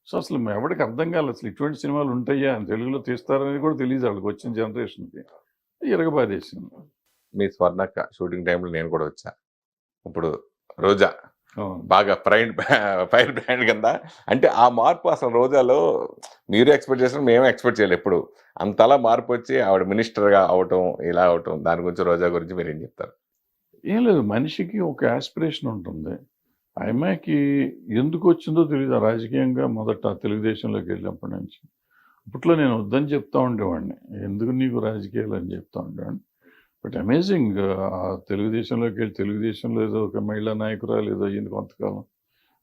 So అసలు ఎవరికి అర్థం కాలేదు అసలు ఇటువంటి సినిమాలు ఉంటాయా అని తెలుగులో తీస్తారనేది కూడా తెలియదు వాళ్ళకి వచ్చిన జనరేషన్కి. ఇరగబాదేసింది. మీ స్వర్ణక్క షూటింగ్ టైంలో నేను కూడా వచ్చా. ఇప్పుడు రోజా అవును. బాగా ఫైర్ బ్రాండ్ కింద. అంటే ఆ మార్పు అసలు రోజాలో మీరు ఎక్స్పెక్ట్ చేసిన మేము ఎక్స్పెక్ట్ చేయలేదు ఎప్పుడు. అంతలా మార్పు వచ్చి ఆవిడ మినిస్టర్గా అవటం, ఇలా అవటం, దాని గురించి రోజా గురించి మీరు ఏం చెప్తారు? ఏం లేదు, మనిషికి ఒక ఆస్పిరేషన్ ఉంటుంది. ఆ అమ్మాయికి ఎందుకు వచ్చిందో తెలియదు రాజకీయంగా. మొదట తెలుగుదేశంలోకి వెళ్ళినప్పటి నుంచి అప్పట్లో నేను వద్దని చెప్తా ఉండేవాడిని, ఎందుకు నీకు రాజకీయాలు అని చెప్తా ఉండేవాడిని. బట్ అమేజింగ్, తెలుగుదేశంలోకి వెళ్ళి తెలుగుదేశంలో ఏదో ఒక మహిళా నాయకురాలు ఏదో అయ్యింది కొంతకాలం.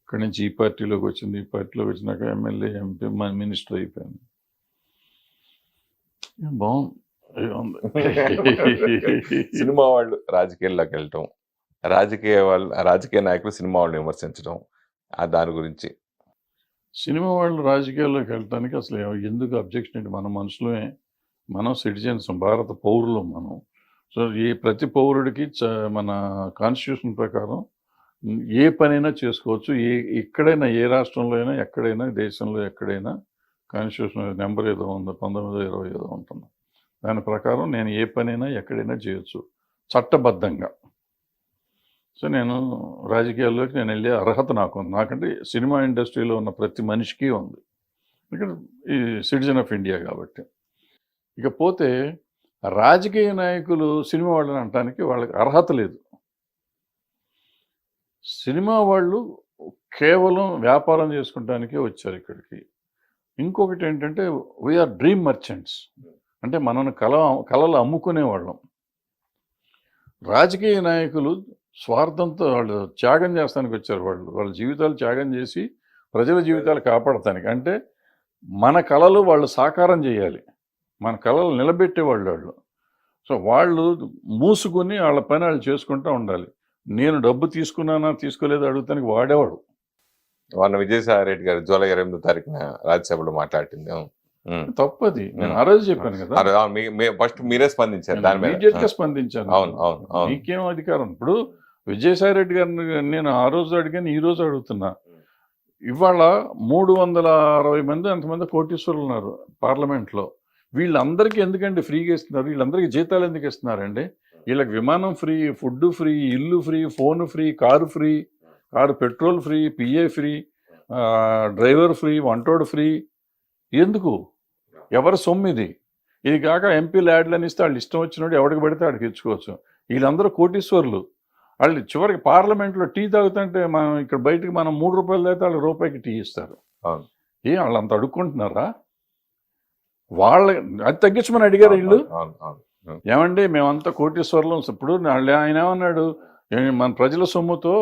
అక్కడి నుంచి ఈ పార్టీలోకి వచ్చింది, ఈ పార్టీలోకి వచ్చినాక ఎమ్మెల్యే, ఎంపీ, మినిస్టర్ అయిపోయింది. బాగుంది. సినిమా వాళ్ళు రాజకీయాల్లోకి వెళ్ళటం, రాజకీయ నాయకులు సినిమా వాళ్ళని విమర్శించడం, దాని గురించి. సినిమా వాళ్ళు రాజకీయాల్లోకి వెళ్ళటానికి అసలు ఎందుకు అబ్జెక్షన్ ఏంటి? మన మనుషులమే, మనం సిటిజన్స్, భారత పౌరులు మనం. సో ప్రతి పౌరుడికి మన కాన్స్టిట్యూషన్ ప్రకారం ఏ పనైనా చేసుకోవచ్చు. ఎక్కడైనా, ఏ రాష్ట్రంలో అయినా, ఎక్కడైనా, దేశంలో ఎక్కడైనా కాన్స్టిట్యూషన్ నెంబర్ ఏదో ఉంది, 1920 ఏదో ఉంటుంది. దాని ప్రకారం నేను ఏ పనైనా ఎక్కడైనా చేయొచ్చు చట్టబద్ధంగా. సో నేను రాజకీయాల్లోకి నేను వెళ్ళే అర్హత నాకు ఉంది. నాకంటే సినిమా ఇండస్ట్రీలో ఉన్న ప్రతి మనిషికి ఉంది, ఇక్కడ ఈ సిటిజన్ ఆఫ్ ఇండియా కాబట్టి. ఇకపోతే రాజకీయ నాయకులు సినిమా వాళ్ళని అనటానికి వాళ్ళకి అర్హత లేదు. సినిమా వాళ్ళు కేవలం వ్యాపారం చేసుకుంటానికే వచ్చారు ఇక్కడికి. ఇంకొకటి ఏంటంటే వీఆర్ డ్రీమ్ మర్చెంట్స్, అంటే మనల్ని కళలు అమ్ముకునేవాళ్ళం. రాజకీయ నాయకులు స్వార్థంతో వాళ్ళు త్యాగం చేస్తానికి వచ్చారు. వాళ్ళ జీవితాలు త్యాగం చేసి ప్రజల జీవితాలు కాపాడటానికి. అంటే మన కళలు వాళ్ళు సాకారం చేయాలి, మన కళలు నిలబెట్టేవాళ్ళు. సో వాళ్ళు మూసుకుని వాళ్ళ పని వాళ్ళు చేసుకుంటూ ఉండాలి. నేను డబ్బు తీసుకున్నానా తీసుకోలేదా అడుగుతానికి వాడేవాడు. వాళ్ళ విజయసాయి రెడ్డి గారు జూలై 28వ తారీఖున రాజ్యసభలో మాట్లాడింది తప్పది. నేను ఆ రోజు చెప్పాను కదా, ఫస్ట్ మీరే స్పందించారు దాని మీద. ఇమీడియట్ గా స్పందించాను. అవును. మీకేం అధికారం? ఇప్పుడు విజయసాయి రెడ్డి గారిని నేను ఆ రోజు అడిగాను, ఈ రోజు అడుగుతున్నా. ఇవాళ 360 మంది అంతమంది కోటీశ్వరులు ఉన్నారు పార్లమెంట్లో. వీళ్ళందరికీ ఎందుకండి ఫ్రీగా ఇస్తున్నారు? వీళ్ళందరికీ జీతాలు ఎందుకు ఇస్తున్నారండి? వీళ్ళకి విమానం ఫ్రీ, ఫుడ్ ఫ్రీ, ఇల్లు free, phone free, car free, car petrol free, PA free, driver free, వంటోడు ఫ్రీ. ఎందుకు? ఎవరి సొమ్ము ఇది? ఇది కాక ఎంపీ ల్యాడ్లని ఇస్తే వాళ్ళు ఇష్టం వచ్చినట్టు ఎవరికి పడితే వాడికి ఇచ్చుకోవచ్చు. వీళ్ళందరూ కోటీశ్వరులు. వాళ్ళు చివరికి పార్లమెంట్లో టీ తాగుతుంటే మనం ఇక్కడ బయటకు మనం 3 రూపాయలు తాగితే వాళ్ళు రూపాయికి టీ ఇస్తారు. వాళ్ళు అంత అడుక్కుంటున్నారా? అది తగ్గించమని అడిగారు వీళ్ళు. ఏమండి మేమంతా కోటీశ్వరులం. ఇప్పుడు ఆయన ఏమన్నాడు, మన ప్రజల సొమ్ముతో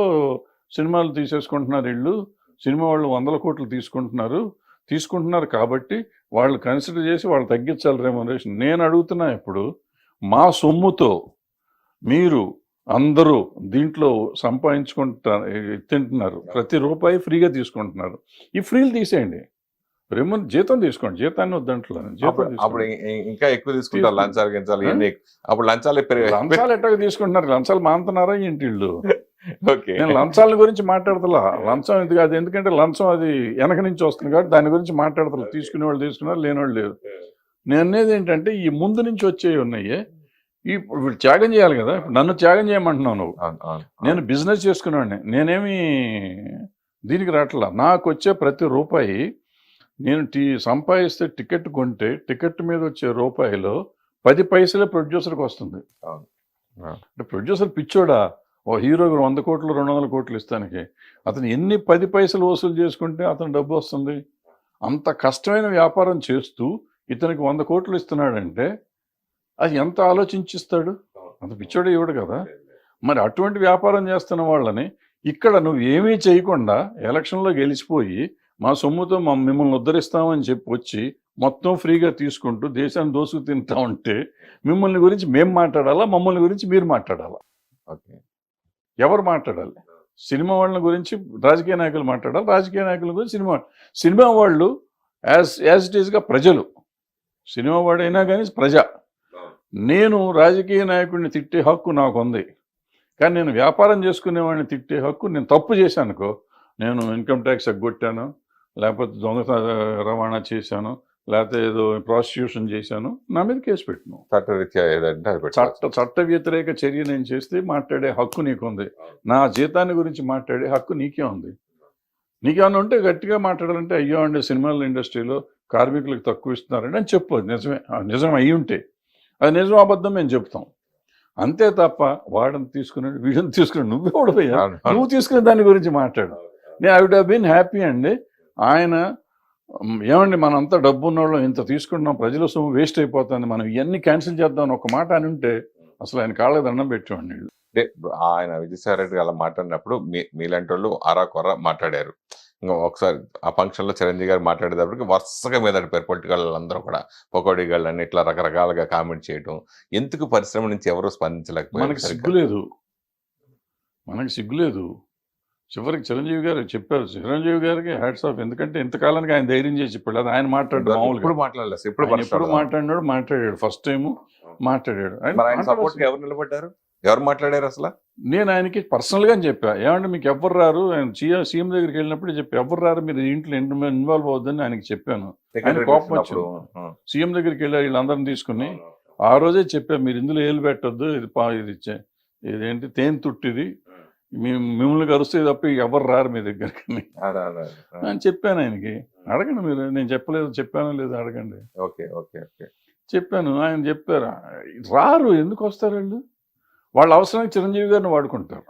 సినిమాలు తీసేసుకుంటున్నారు వీళ్ళు, సినిమా వాళ్ళు 100 కోట్లు తీసుకుంటున్నారు కాబట్టి వాళ్ళు కన్సిడర్ చేసి వాళ్ళు తగ్గించాలి రెమ్యునరేషన్. నేను అడుగుతున్నా, ఇప్పుడు మా సొమ్ముతో మీరు అందరూ దీంట్లో తింటున్నారు, ప్రతి రూపాయి ఫ్రీగా తీసుకుంటున్నారు. ఈ ఫ్రీలు తీసేయండి, జీతం తీసుకోండి, జీతాన్ని వద్దంట్లో. అప్పుడు ఇంకా ఎక్కువ తీసుకుంటారు, లంచాలు అప్పుడు లంచాలు ఎట్టగా తీసుకుంటున్నారు? లంచాలు మానుతున్నారా ఏంటి వీళ్ళు? నేను లంచాల గురించి మాట్లాడతలా. లంచం ఇది కాదు, ఎందుకంటే లంచం అది వెనక నుంచి వస్తుంది కాబట్టి దాని గురించి మాట్లాడతలా. తీసుకునే వాళ్ళు తీసుకున్నారు, లేనివాళ్ళు లేరు. నేను అనేది ఏంటంటే ఈ ముందు నుంచి వచ్చేవి ఉన్నాయి, ఇప్పుడు త్యాగం చేయాలి కదా. నన్ను త్యాగం చేయమంటున్నావు నువ్వు. నేను బిజినెస్ చేసుకునేవాడిని, నేనేమి దీనికి రావట్లా. నాకు వచ్చే ప్రతి రూపాయి నేను సంపాదిస్తే టికెట్ కొంటే టికెట్ మీద వచ్చే రూపాయిలో 10 పైసలే ప్రొడ్యూసర్కి వస్తుంది. అంటే ప్రొడ్యూసర్ పిచ్చోడా? ఓ హీరోకి 100 కోట్లు 200 కోట్లు ఇస్తానికి అతను ఎన్ని 10 పైసలు వసూలు చేసుకుంటే అతను డబ్బు వస్తుంది? అంత కష్టమైన వ్యాపారం చేస్తూ ఇతనికి 100 కోట్లు ఇస్తున్నాడంటే అది ఎంత ఆలోచించిస్తాడు? అంత పిచ్చోడే ఇవ్వడు కదా. మరి అటువంటి వ్యాపారం చేస్తున్న వాళ్ళని ఇక్కడ నువ్వు ఏమీ చేయకుండా ఎలక్షన్లో గెలిచిపోయి మా సొమ్ముతో మిమ్మల్ని ఉద్ధరిస్తామని చెప్పి వచ్చి మొత్తం ఫ్రీగా తీసుకుంటూ దేశాన్ని దోసుకు తింటా ఉంటే మిమ్మల్ని గురించి మేము మాట్లాడాలా, మమ్మల్ని గురించి మీరు మాట్లాడాలా? ఎవరు మాట్లాడాలి? సినిమా వాళ్ళ గురించి రాజకీయ నాయకులు మాట్లాడాలి, రాజకీయ నాయకుల గురించి సినిమా వాళ్ళు యాజ్ ఇట్ ఈస్గా ప్రజలు. సినిమా వాడైనా కానీ ప్రజ. నేను రాజకీయ నాయకుడిని తిట్టే హక్కు నాకు ఉంది, కానీ నేను వ్యాపారం చేసుకునేవాడిని తిట్టే హక్కు, నేను తప్పు చేశానుకో, నేను ఇన్కమ్ ట్యాక్స్ ఎగ్గొట్టాను, లేకపోతే రవాణా చేశాను, లేకపోతే ఏదో ప్రాసిక్యూషన్ చేశాను, నా మీద కేసు పెట్టను. చట్టరీత్యా ఏదంటే అది పెట్టుకోవచ్చు. చట్ట వ్యతిరేక చర్య నేను చేస్తే మాట్లాడే హక్కు నీకుంది. నా జీతాన్ని గురించి మాట్లాడే హక్కు నీకే ఉంది. నీకేమన్నా ఉంటే గట్టిగా మాట్లాడాలంటే, అయ్యో అండి సినిమాల ఇండస్ట్రీలో కార్మికులకు తక్కువ ఇస్తున్నారండి అని చెప్పు. అది నిజమే, నిజం అయ్యి ఉంటే అది నిజం అబద్ధం మేము చెప్తాం. అంతే తప్ప వాడిని తీసుకున్నాడు వీడిని తీసుకున్నాడు నువ్వే ఓడిపోయా, నువ్వు తీసుకునే దాని గురించి మాట్లాడు. నేను I would have been happy అండి. ఆయన ఏమండి మనంతా డబ్బు ఉన్నవాళ్ళం ఇంత తీసుకుంటున్నాం, ప్రజల సొమ్ము వేస్ట్ అయిపోతుంది, మనం ఇవన్నీ క్యాన్సిల్ చేద్దాం అని ఒక మాట అని ఉంటే అసలు ఆయన కాళ్ళకి దండం పెట్టేవాడిని. అంటే ఆయన విజయసాయి రెడ్డి అలా మాట్లాడినప్పుడు మీలాంటి వాళ్ళు అరా కొర్ర మాట్లాడారు. ఇంకా ఒకసారి ఆ ఫంక్షన్ లో చిరంజీవి గారు మాట్లాడేటప్పటికి వరుసగా మీద పడిపోయారు పొలిటికల్ అందరూ కూడా, పొకోడి గాళ్ళు అని ఇట్లా రకరకాలుగా కామెంట్ చేయడం. ఎందుకు పరిశ్రమ నుంచి ఎవరు స్పందించలేకపోయారు? మనకి సిగ్గులేదు, మనకి సిగ్గులేదు. చివరికి చిరంజీవి గారు చెప్పారు, చిరంజీవి గారికి హ్యాట్స్ ఆఫ్. ఎందుకంటే ఇంతకాలానికి ఆయన ధైర్యం చేసి చెప్పాడు, అది ఆయన మాట్లాడు మామూలుగా ఇప్పుడు మాట్లాడలేదు, ఎప్పుడు మాట్లాడాడు ఫస్ట్ టైం మాట్లాడాడు. ఆయన సపోర్ట్ ఎవరు నిలబడ్డారు, ఎవరు మాట్లాడారు అసలు? నేను ఆయనకి పర్సనల్ గా చెప్పా, ఏమంటే మీకు ఎవరు రారు, ఆయన సీఎం దగ్గరికి వెళ్ళినప్పుడు చెప్పి ఎవరు రారు మీరు ఇంట్లో ఇన్వాల్వ్ అవుద్దని ఆయనకి చెప్పాను. ఆయన కోపం వచ్చింది. సీఎం దగ్గరికి వెళ్ళారు వీళ్ళందరిని తీసుకుని, ఆ రోజే చెప్పా మీరు ఇందులో ఏలు పెట్టొద్దు, ఇది ఇదేంటి తేనె తుట్టిది, మిమ్మల్ని కరుస్తే తప్ప ఎవరు రారు మీ దగ్గరికి అని చెప్పాను ఆయనకి. అడగండి మీరు, నేను చెప్పలేదు చెప్పానో లేదు అడగండి. ఓకే ఓకే ఓకే చెప్పాను. ఆయన చెప్పారు రారు, ఎందుకు వస్తారు వాళ్ళు, వాళ్ళ అవసరానికి చిరంజీవి గారిని వాడుకుంటారు,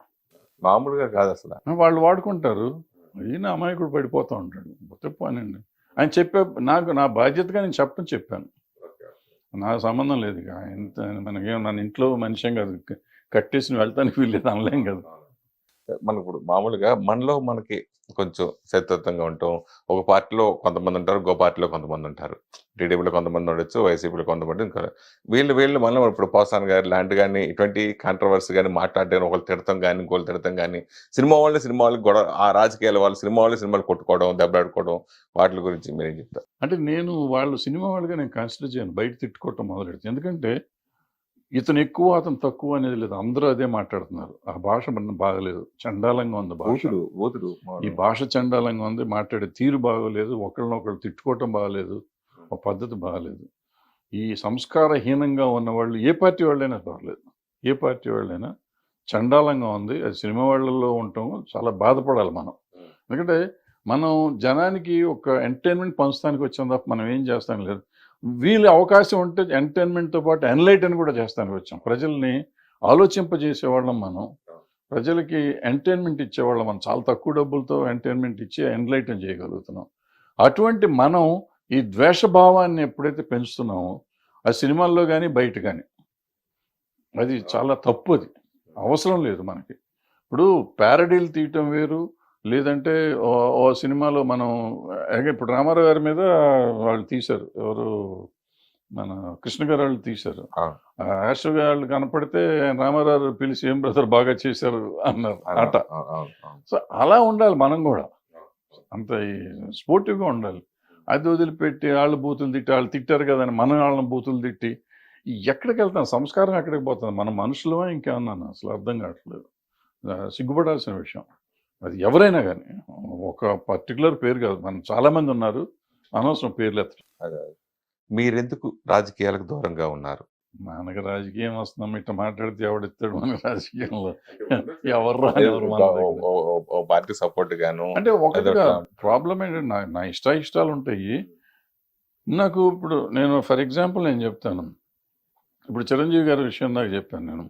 మామూలుగా కాదు అసలు వాళ్ళు వాడుకుంటారు. ఈయన అమాయకుడు పడిపోతూ ఉంటాడు. చెప్పానండి ఆయన చెప్పే, నా బాధ్యతగా నేను చెప్పాను. నాకు సంబంధం లేదు ఇక ఎంత మనకేం, నన్ను ఇంట్లో మనిషిం కాదు, కట్టేసి వెళ్తానికి వీల్లేదు అనలేం కదా. మనకు ఇప్పుడు మామూలుగా మనలో మనకి కొంచెం శత్రుత్వంగా ఉంటాం. ఒక పార్టీలో కొంతమంది ఉంటారు, ఇంకో పార్టీలో కొంతమంది ఉంటారు. టీడీపీలో కొంతమంది ఉండొచ్చు, వైసీపీలో కొంతమంది ఇంకా వీళ్ళు మళ్ళీ ఇప్పుడు పోసాన్ గారు లాంటి కానీ ఇటువంటి కాంట్రవర్సీ కానీ మాట్లాడడం, ఒకళ్ళు తిడతాం కానీ ఇంకోళ్ళు తిడతాం కానీ, సినిమా వాళ్ళకి గొడవ, ఆ రాజకీయాల వాళ్ళు సినిమాలు కొట్టుకోవడం, దెబ్బలాడుకోవడం, వాటి గురించి మీరేం చెప్తారు? అంటే నేను వాళ్ళు సినిమా వాళ్ళుగా నేను కన్సిడర్ చేయను, బయట తిట్టుకోవటం మొదలెడుతుంది. ఎందుకంటే ఇతను ఎక్కువ అతను తక్కువ అనేది లేదు, అందరూ అదే మాట్లాడుతున్నారు. ఆ భాష మన బాగలేదు, చండాలంగా ఉంది భాష. ఈ భాష చండాలంగా ఉంది, మాట్లాడే తీరు బాగోలేదు, ఒకళ్ళనొకళ్ళు తిట్టుకోవటం బాగలేదు, ఒక పద్ధతి బాగలేదు. ఈ సంస్కారహీనంగా ఉన్న వాళ్ళు ఏ పార్టీ వాళ్ళైనా పర్లేదు, ఏ పార్టీ వాళ్ళైనా చండాలంగా ఉంది. అది సినిమా వాళ్ళల్లో ఉండటం చాలా బాధపడాలి మనం. ఎందుకంటే మనం జనానికి ఒక ఎంటర్టైన్మెంట్ పంచడానికి వచ్చాం తప్ప మనం ఏం చేస్తాం లేదు. వీళ్ళు అవకాశం ఉంటే ఎంటర్టైన్మెంట్తో పాటు ఎన్లైటన్ కూడా చేస్తానికి వచ్చాం. ప్రజల్ని ఆలోచింపజేసేవాళ్ళం మనం, ప్రజలకి ఎంటర్టైన్మెంట్ ఇచ్చేవాళ్ళం మనం. చాలా తక్కువ డబ్బులతో ఎంటర్టైన్మెంట్ ఇచ్చి ఎన్లైటన్ చేయగలుగుతున్నాం. అటువంటి మనం ఈ ద్వేషభావాన్ని ఎప్పుడైతే పెంచుతున్నామో, ఆ సినిమాల్లో కానీ బయట కానీ, అది చాలా తప్పు. అది అవసరం లేదు మనకి. ఇప్పుడు ప్యారడీలు తీయటం వేరు, లేదంటే ఓ సినిమాలో మనం ఇప్పుడు రామారావు గారి మీద వాళ్ళు తీశారు, ఎవరు మన కృష్ణ గారు వాళ్ళు తీశారు. యాస్టర్ వాళ్ళు కనపడితే రామారావు పిలిచి ఏం బ్రదర్ బాగా చేశారు అన్నారు ఆట. సో అలా ఉండాలి మనం కూడా, అంత స్పోర్టివ్గా ఉండాలి. అది వదిలిపెట్టి వాళ్ళు బూతులు తిట్టి, వాళ్ళు తిట్టారు కదని మనం వాళ్ళని బూతులు తిట్టి ఎక్కడికి వెళ్తాం? సంస్కారం ఎక్కడికి పోతుంది? మనం మనుషులమా ఇంకేమన్నా? అసలు అర్థం కావట్లేదు. సిగ్గుపడాల్సిన విషయం అది. ఎవరైనా కానీ ఒక పర్టికులర్ పేరు కాదు, మనం చాలామంది ఉన్నారు, అనవసరం పేర్లు ఎత్తడం. మీరెందుకు రాజకీయాలకు దూరంగా ఉన్నారు? మనకు రాజకీయం వస్తున్నాం, ఇట్లా మాట్లాడితే ఎవడిస్తాడు మన రాజకీయంలో? ఎవరు పార్టీ సపోర్ట్ గాను అంటే ఒకటిగా ప్రాబ్లం ఏంటంటే నా ఇష్టాలు ఉంటాయి నాకు. ఇప్పుడు నేను ఫర్ ఎగ్జాంపుల్ నేను చెప్తాను, ఇప్పుడు చిరంజీవి గారి విషయం నాకు చెప్పాను, నేను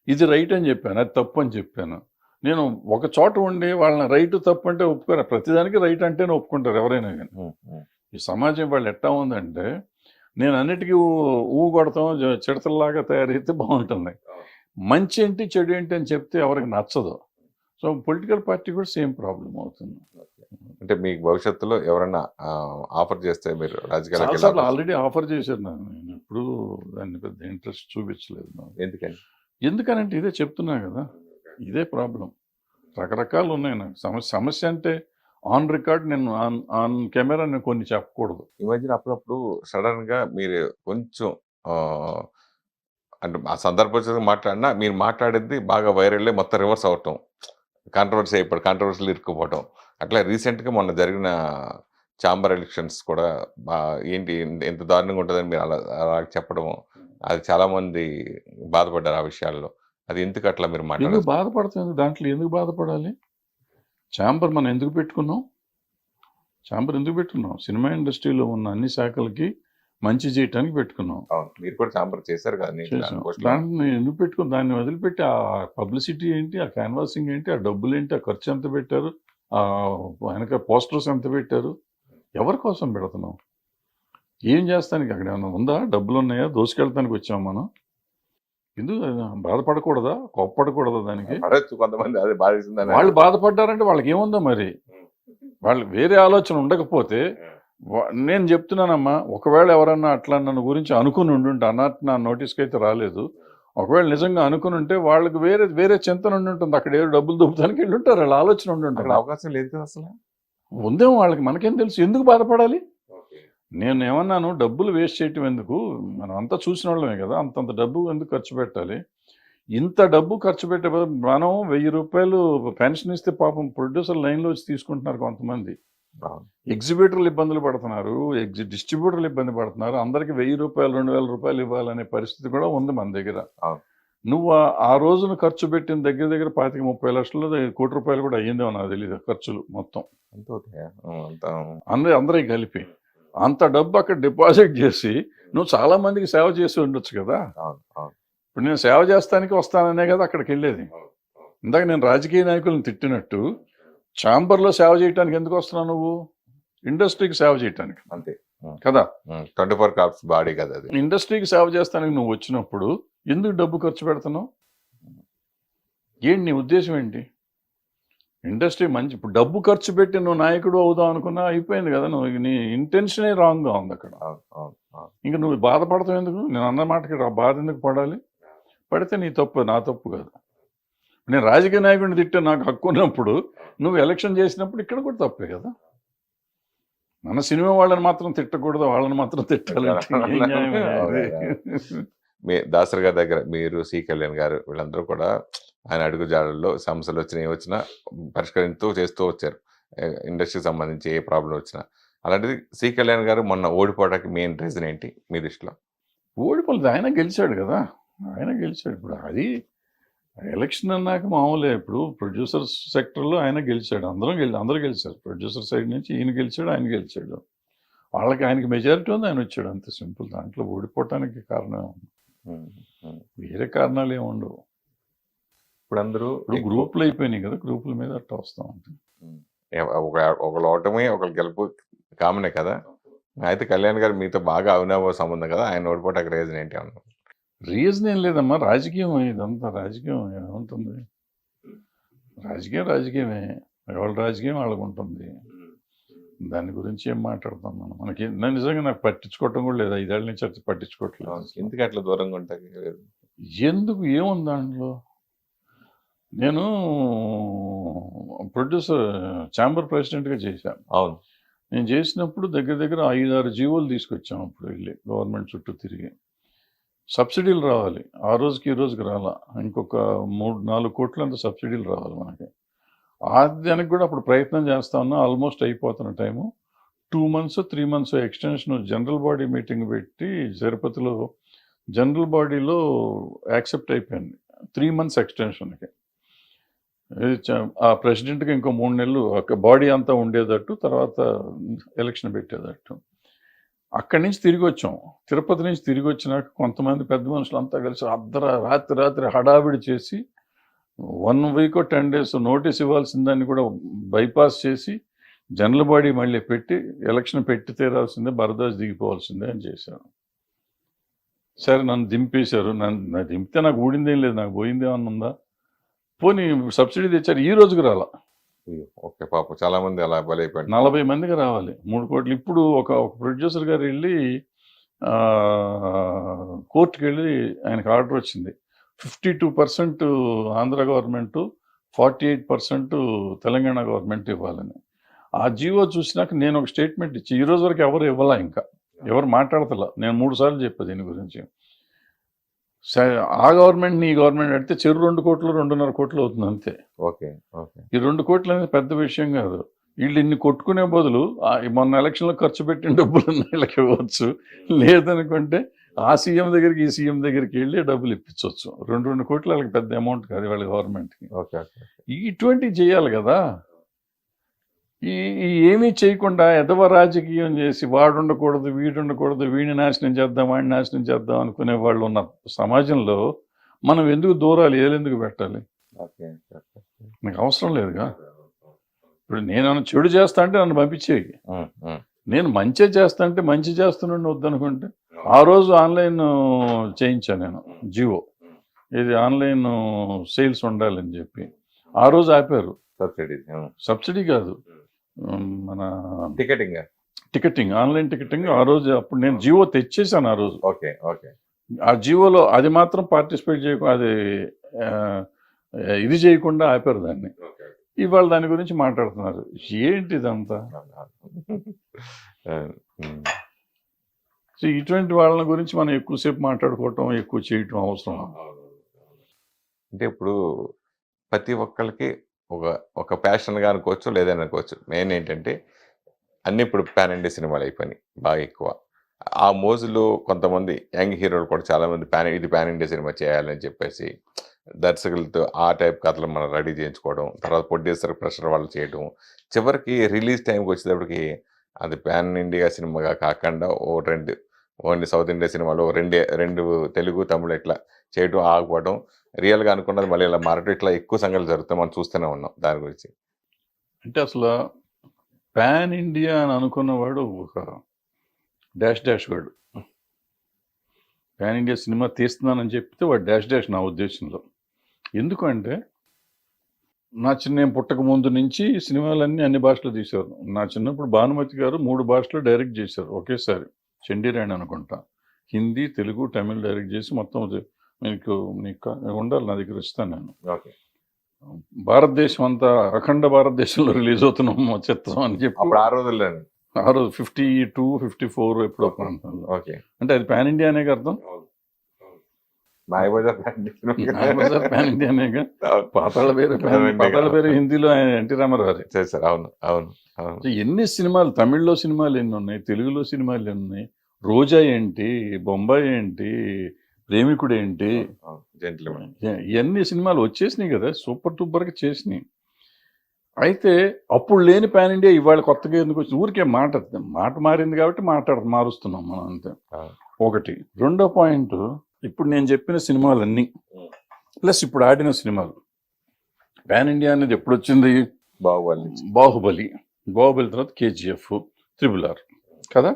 ఇది రైట్ అని చెప్పాను, అది తప్పు అని చెప్పాను. నేను ఒక చోట ఉండి వాళ్ళని రైట్ తప్పు అంటే ఒప్పుకోరు, ప్రతిదానికి రైట్ అంటేనే ఒప్పుకుంటారు ఎవరైనా కానీ. ఈ సమాజం వాళ్ళు ఎట్టా ఉందంటే, నేను అన్నిటికీ కొడతాం, చిడతల్లాగా తయారైతే బాగుంటుంది. మంచి ఏంటి చెడు ఏంటి అని చెప్తే ఎవరికి నచ్చదు. సో పొలిటికల్ పార్టీ కూడా సేమ్ ప్రాబ్లం అవుతుంది. అంటే మీకు భవిష్యత్తులో ఎవరైనా ఆఫర్ చేస్తే మీరు రాజకీయాలు? ఆల్రెడీ ఆఫర్ చేశారు నాకు, నేను ఎప్పుడు దాన్ని పెద్ద ఇంట్రెస్ట్ చూపించలేదు. ఎందుకనంటే ఇదే చెప్తున్నా కదా, ఇదే ప్రాబ్లం. రకరకాలు ఉన్నాయి నాకు. సమస్య అంటే ఆన్ రికార్డ్, నేను ఆన్ కెమెరా నేను కొన్ని చెప్పకూడదు. ఈ మధ్యన అప్పుడప్పుడు సడన్ గా మీరు కొంచెం అంటే ఆ సందర్భం మాట్లాడినా మీరు మాట్లాడేది బాగా వైరల్ మొత్తం రివర్స్ అవటం, కాంట్రవర్సీ అయిపోవడం, కాంట్రవర్సీలు ఇరుక్కుపోవడం, అట్లా రీసెంట్గా మొన్న జరిగిన ఛాంబర్ ఎలక్షన్స్ కూడా ఏంటి ఎంత దారుణంగా ఉంటుందని మీరు అలా చెప్పడం, అది చాలా మంది బాధపడ్డారు ఆ విషయాల్లో. అది ఎందుకు అట్లా మీరు ఎందుకు మాట్లాడారు? బాధపడుతుంది దాంట్లో? ఎందుకు బాధపడాలి? ఛాంబర్ మనం ఎందుకు పెట్టుకున్నాం? ఛాంబర్ ఎందుకు పెట్టుకున్నాం? సినిమా ఇండస్ట్రీలో ఉన్న అన్ని శాఖలకి మంచి చేయటానికి పెట్టుకున్నాం. అవును, మీరు కూడా ఛాంబర్ చేశారు కదా. చేసాం. దాన్ని ఎందుకు పెట్టుకుని దాన్ని వదిలిపెట్టి ఆ పబ్లిసిటీ ఏంటి, ఆ క్యాన్వాసింగ్ ఏంటి, ఆ డబ్బులు ఏంటి, ఆ ఖర్చు ఎంత పెట్టారు, ఆ వెనక పోస్టర్స్ ఎంత పెట్టారు, ఎవరి కోసం పెడుతున్నాం? ఏం చేస్తానికి అక్కడ ఏమైనా ఉందా? డబ్బులు ఉన్నాయా? దోసుకెళ్తానికి వచ్చాం మనం? ఎందుకు బాధపడకూడదా? కోప్పడకూడదా దానికి? పడచ్చు కొంతమంది, అది బాధిస్తుందని. వాళ్ళు బాధపడ్డారంటే వాళ్ళకి ఏముందో మరి. వాళ్ళు వేరే ఆలోచన ఉండకపోతే నేను చెప్తున్నానమ్మా, ఒకవేళ ఎవరన్నా అట్లా నన్ను గురించి అనుకుని ఉండుంటే, అన్నట్టు నా నోటీస్కి అయితే రాలేదు, ఒకవేళ నిజంగా అనుకుని ఉంటే వాళ్ళకి వేరే చింతన ఉండి ఉంటుంది. అక్కడ ఏదో డబ్బులు దొబ్బుతానికి వెళ్ళి ఉంటారు, వాళ్ళ ఆలోచన ఉండి ఉంటుంది. అవకాశం లేదు కదా అసలు. ఉందేమో వాళ్ళకి, మనకేం తెలుసు? ఎందుకు బాధపడాలి? నేను ఏమన్నాను, డబ్బులు వేస్ట్ చేయటం ఎందుకు? మనం అంతా చూసిన వాళ్ళమే కదా, అంతంత డబ్బు ఎందుకు ఖర్చు పెట్టాలి? ఇంత డబ్బు ఖర్చు పెట్టే బదులు మనం 1000 రూపాయలు పెన్షన్ ఇస్తే పాపం ప్రొడ్యూసర్ లైన్లో వచ్చి తీసుకుంటున్నారు కొంతమంది. ఎగ్జిబిటర్లు ఇబ్బందులు పడుతున్నారు, డిస్ట్రిబ్యూటర్లు ఇబ్బంది పడుతున్నారు. అందరికి 1000 రూపాయలు 2000 రూపాయలు ఇవ్వాలనే పరిస్థితి కూడా ఉంది మన దగ్గర. నువ్వు ఆ రోజున ఖర్చు పెట్టిన దగ్గర 25-30 లక్షలు, 1 కోటి రూపాయలు కూడా అయ్యిందేమో నాకు తెలియదు ఖర్చులు మొత్తం అందరికి కలిపి. అంత డబ్బు అక్కడ డిపాజిట్ చేసి నువ్వు చాలా మందికి సేవ చేసి ఉండొచ్చు కదా. ఇప్పుడు నేను సేవ చేస్తానికి వస్తాననే కదా అక్కడికి వెళ్ళేది. ఇందాక నేను రాజకీయ నాయకులను తిట్టినట్టు ఛాంబర్లో సేవ చేయడానికి ఎందుకు వస్తున్నావు నువ్వు? ఇండస్ట్రీకి సేవ చేయటానికి, అంతే కదా. 24 కార్ప్స్ బాడీ కదా అది. ఇండస్ట్రీకి సేవ చేస్తానికి నువ్వు వచ్చినప్పుడు ఎందుకు డబ్బు ఖర్చు పెడుతున్నావు? ఏంటి నీ ఉద్దేశం ఏంటి? ఇండస్ట్రీ మంచి, ఇప్పుడు డబ్బు ఖర్చు పెట్టి నువ్వు నాయకుడు అవుదాం అనుకున్నా అయిపోయింది కదా. నువ్వు నీ ఇంటెన్షనే రాంగ్గా ఉంది అక్కడ. ఇంకా నువ్వు బాధపడతావు ఎందుకు? నేను అన్న మాటకి బాధ ఎందుకు పడాలి? పడితే నీ తప్పు, నా తప్పు కాదు. నేను రాజకీయ నాయకుడిని తిట్టే నాకు హక్కు ఉన్నప్పుడు నువ్వు ఎలక్షన్ చేసినప్పుడు ఇక్కడ కూడా తప్పే కదా. మన సినిమా వాళ్ళని మాత్రం తిట్టకూడదు, వాళ్ళని మాత్రం తిట్టాలి. దాసరి గారి దగ్గర మీరు, సి కళ్యాణ్ గారు, వీళ్ళందరూ కూడా ఆయన అడుగుజాడల్లో సమస్యలు వచ్చినా పరిష్కరిస్తూ చేస్తూ వచ్చారు. ఇండస్ట్రీకి సంబంధించి ఏ ప్రాబ్లం వచ్చినా. అలాంటిది సి కళ్యాణ్ గారు మొన్న ఓడిపోవడానికి మెయిన్ రీజన్ ఏంటి మీ దృష్టిలో? ఓడిపోలేదు, ఆయన గెలిచాడు కదా. ఆయన గెలిచాడు. ఇప్పుడు అది ఎలక్షన్ అన్నాక మామూలే. ఇప్పుడు ప్రొడ్యూసర్స్ సెక్టర్లో ఆయన గెలిచాడు, అందరూ గెలిచారు. ప్రొడ్యూసర్ సైడ్ నుంచి ఈయన గెలిచాడు, ఆయన గెలిచాడు. వాళ్ళకి ఆయనకి మెజారిటీ ఉంది, ఆయన వచ్చాడు, అంత సింపుల్. దాంట్లో ఓడిపోవటానికి కారణం వేరే కారణాలు ఏమి ఉండవు. ఇప్పుడు అందరూ గ్రూపులు అయిపోయినాయి కదా, గ్రూపుల మీద అట్లా వస్తూ ఉంటుంది. ఒకళ్ళు ఓటమి ఒకళ్ళు గెలుపు కామనే కదా. అయితే కళ్యాణ్ గారు మీతో బాగా అవినాభావ సంబంధం కదా, ఆయన ఓడిపోవటానికి రీజన్ ఏంటి అన్నారు? రీజన్ ఏం లేదమ్మా, రాజకీయం. ఇదంతా రాజకీయం ఏముంటుంది? రాజకీయమే, ఎవరి రాజకీయం వాళ్ళకు ఉంటుంది. దాని గురించి ఏం మాట్లాడతాం మనం? మనకి నిజంగా నాకు పట్టించుకోవటం కూడా లేదు, 5 ఏళ్ళ నుంచి అట్లా పట్టించుకోవట్లేదు. ఎందుకు అట్లా దూరంగా ఉంటాయి? ఎందుకు, ఏముంది దాంట్లో? నేను ప్రొడ్యూసర్ ఛాంబర్ ప్రెసిడెంట్గా చేశాను. అవును, నేను చేసినప్పుడు దగ్గర 5-6 జీవోలు తీసుకొచ్చాం. అప్పుడు వెళ్ళి గవర్నమెంట్ చుట్టూ తిరిగి సబ్సిడీలు రావాలి. ఆ రోజుకి ఈ రోజుకి రాలా, ఇంకొక 3-4 కోట్ల అంత సబ్సిడీలు రావాలి మనకి. దానికి కూడా అప్పుడు ప్రయత్నం చేస్తా ఉన్నా. ఆల్మోస్ట్ అయిపోతున్న time. 2 months 3 months extension general body meeting పెట్టి తిరుపతిలో జనరల్ బాడీలో యాక్సెప్ట్ అయిపోయింది 3 months ఎక్స్టెన్షన్కి. ఆ ప్రెసిడెంట్కి ఇంకో 3 నెలలు బాడీ అంతా ఉండేటట్టు, తర్వాత ఎలక్షన్ పెట్టేటట్టు. అక్కడి నుంచి తిరిగి వచ్చాం. తిరుపతి నుంచి తిరిగి వచ్చినాక కొంతమంది పెద్ద మనుషులు అంతా కలిసి రాత్రి హడావిడి చేసి 1 week or 10 days నోటీస్ ఇవ్వాల్సిందాన్ని కూడా బైపాస్ చేసి జనరల్ బాడీ మళ్ళీ పెట్టి ఎలక్షన్ పెట్టి తీరాల్సిందే, బరదాస్ దిగిపోవాల్సిందే అని చేశారు. సరే, నన్ను దింపేశారు. నన్ను దింపితే నాకు ఊడిందేం లేదు, నాకు పోయిందేమన్నా ఉందా? పోనీ సబ్సిడీ తెచ్చారు, ఈ రోజుకి రాలా. ఓకే, పాపం చాలా మంది అలా బలైపోయారు. 40 మందికి రావాలి 3 కోట్లు. ఇప్పుడు ఒక ప్రొడ్యూసర్ గారు వెళ్ళి కోర్టుకి వెళ్ళి ఆయనకు ఆర్డర్ వచ్చింది. 52% ఆంధ్ర గవర్నమెంట్, 48% తెలంగాణ గవర్నమెంట్ ఇవ్వాలని. ఆ జీవో చూసినాక నేను ఒక స్టేట్మెంట్ ఇచ్చి, ఈ రోజు వరకు ఎవరు ఇవ్వాలా, ఇంకా ఎవరు మాట్లాడతలా. నేను 3 సార్లు చెప్పాను దీని గురించి. ఆ గవర్నమెంట్ ఈ గవర్నమెంట్ అడితే 2 కోట్లు 2.5 కోట్లు అవుతుంది అంతే. ఓకే, ఈ 2 కోట్లు అనేది పెద్ద విషయం కాదు. వీళ్ళు ఇన్ని కొట్టుకునే బదులు మొన్న ఎలక్షన్లో ఖర్చు పెట్టిన డబ్బులు వీళ్ళకి ఇవ్వచ్చు, లేదనుకుంటే ఆ సీఎం దగ్గరికి ఈ సీఎం దగ్గరికి వెళ్ళి డబ్బులు ఇప్పించవచ్చు. 2 కోట్లు వాళ్ళకి పెద్ద అమౌంట్ కాదు వాళ్ళ గవర్నమెంట్కి. ఓకే ఇటువంటివి చేయాలి కదా. ఈ ఏమీ చేయకుండా ఎదవ రాజకీయం చేసి వాడు ఉండకూడదు వీడు ఉండకూడదు, వీడిని నాశనం చేద్దాం వాడిని నాశనం చేద్దాం అనుకునే వాళ్ళు ఉన్న సమాజంలో మనం ఎందుకు దూరాలు ఏలెందుకు పెట్టాలి? ఓకే నాకు అవసరం లేదుగా. ఇప్పుడు నేను చెడు చేస్తా అంటే నన్ను పంపించేయి, నేను మంచి చేస్తా అంటే మంచి చేస్తున్నాను వద్దనుకుంటే. ఆ రోజు ఆన్లైన్ చేయించాను నేను జియో, ఇది ఆన్లైన్ సేల్స్ ఉండాలని చెప్పి. ఆ రోజు ఆపారు. సబ్సిడీ కాదు, మన టికెటింగ్, ఆన్లైన్ టికెటింగ్. ఆ రోజు అప్పుడు నేను జియో తెచ్చేసాను ఆ రోజు. ఓకే ఓకే ఆ జియోలో అది మాత్రం పార్టిసిపేట్ చేయకుండా, అది ఇది చేయకుండా ఆపారు దాన్ని. ఇవాళ దాని గురించి మాట్లాడుతున్నారు. ఏంటి ఇదంతా? సో ఇటువంటి వాళ్ళ గురించి మనం ఎక్కువసేపు మాట్లాడుకోవటం, ఎక్కువ చేయటం అవసరం. అంటే ఇప్పుడు ప్రతి ఒక్కరికి ఒక ప్యాషన్గా అనుకోవచ్చు, లేదని అనుకోవచ్చు. మెయిన్ ఏంటంటే అన్నీ ఇప్పుడు పాన్ ఇండియా సినిమాలు అయిపోయినాయి బాగా ఎక్కువ. ఆ మోజులో కొంతమంది యంగ్ హీరోలు కూడా చాలామంది పాన్ ఇండియా సినిమా చేయాలని చెప్పేసి దర్శకులతో ఆ టైప్ కథలు మనం రెడీ చేయించుకోవడం, తర్వాత ప్రొడ్యూసర్ ప్రెషర్ వాళ్ళు చేయడం, చివరికి రిలీజ్ టైంకి వచ్చేటప్పటికి అది పాన్ ఇండియా సినిమాగా కాకుండా ఓన్లీ సౌత్ ఇండియా సినిమాలో రెండు తెలుగు తమిళ ఇట్లా చేయడం ఆగిపోవడం, రియల్గా అనుకున్నది మళ్ళీ ఇలా మారటం, ఇట్లా ఎక్కువ సంఘటనలు జరుగుతాయి. మనం చూస్తూనే ఉన్నాం దాని గురించి. అంటే అసలు పాన్ ఇండియా అని అనుకున్నవాడు ఒక డాష్ వాడు. పాన్ ఇండియా సినిమా తీస్తున్నానని చెప్తే వాడు డాష్ నా ఉద్దేశంలో. ఎందుకంటే నేను పుట్టక ముందు నుంచి సినిమాలన్నీ అన్ని భాషలో తీశారు. నా చిన్నప్పుడు భానుమతి గారు 3 భాషలో డైరెక్ట్ చేశారు ఒకేసారి. చండీరాణి అనుకుంటా, హిందీ, తెలుగు, తమిళ్ డైరెక్ట్ చేసి మొత్తం నీకు ఉండాలి, నా దగ్గర ఇస్తాను నేను. భారతదేశం అంతా, అఖండ భారతదేశంలో రిలీజ్ అవుతున్నాం చిత్రం అని చెప్పి ఆ రోజు 52, 54 ఎప్పుడో ప్రాంతంలో. అంటే అది పాన్ ఇండియా అనే అర్థం. Pan India అనేగా. పాతాళ పేరు హిందీలో ఎన్టీ రామారావు చేశారు. అవును. ఎన్ని సినిమాలు, తమిళ్లో సినిమాలు ఎన్ని ఉన్నాయి, తెలుగులో సినిమాలు ఎన్ని ఉన్నాయి, రోజా ఏంటి, బొంబాయి ఏంటి, ప్రేమికుడు ఏంటి, ఇవన్నీ సినిమాలు వచ్చేసినాయి కదా, సూపర్ డూపర్గా చేసినాయి. అయితే అప్పుడు లేని పాన్ ఇండియా ఇవాళ కొత్తగా ఎందుకు వచ్చింది? ఊరికే మాట మారింది కాబట్టి మారుస్తున్నాం మనం అంతే. ఒకటి. రెండో పాయింట్, ఇప్పుడు నేను చెప్పిన సినిమాలన్నీ ప్లస్ ఇప్పుడు ఆడిన సినిమాలు, పాన్ ఇండియా అనేది ఎప్పుడు వచ్చింది? బాహుబలి తర్వాత KGF, RRR కదా.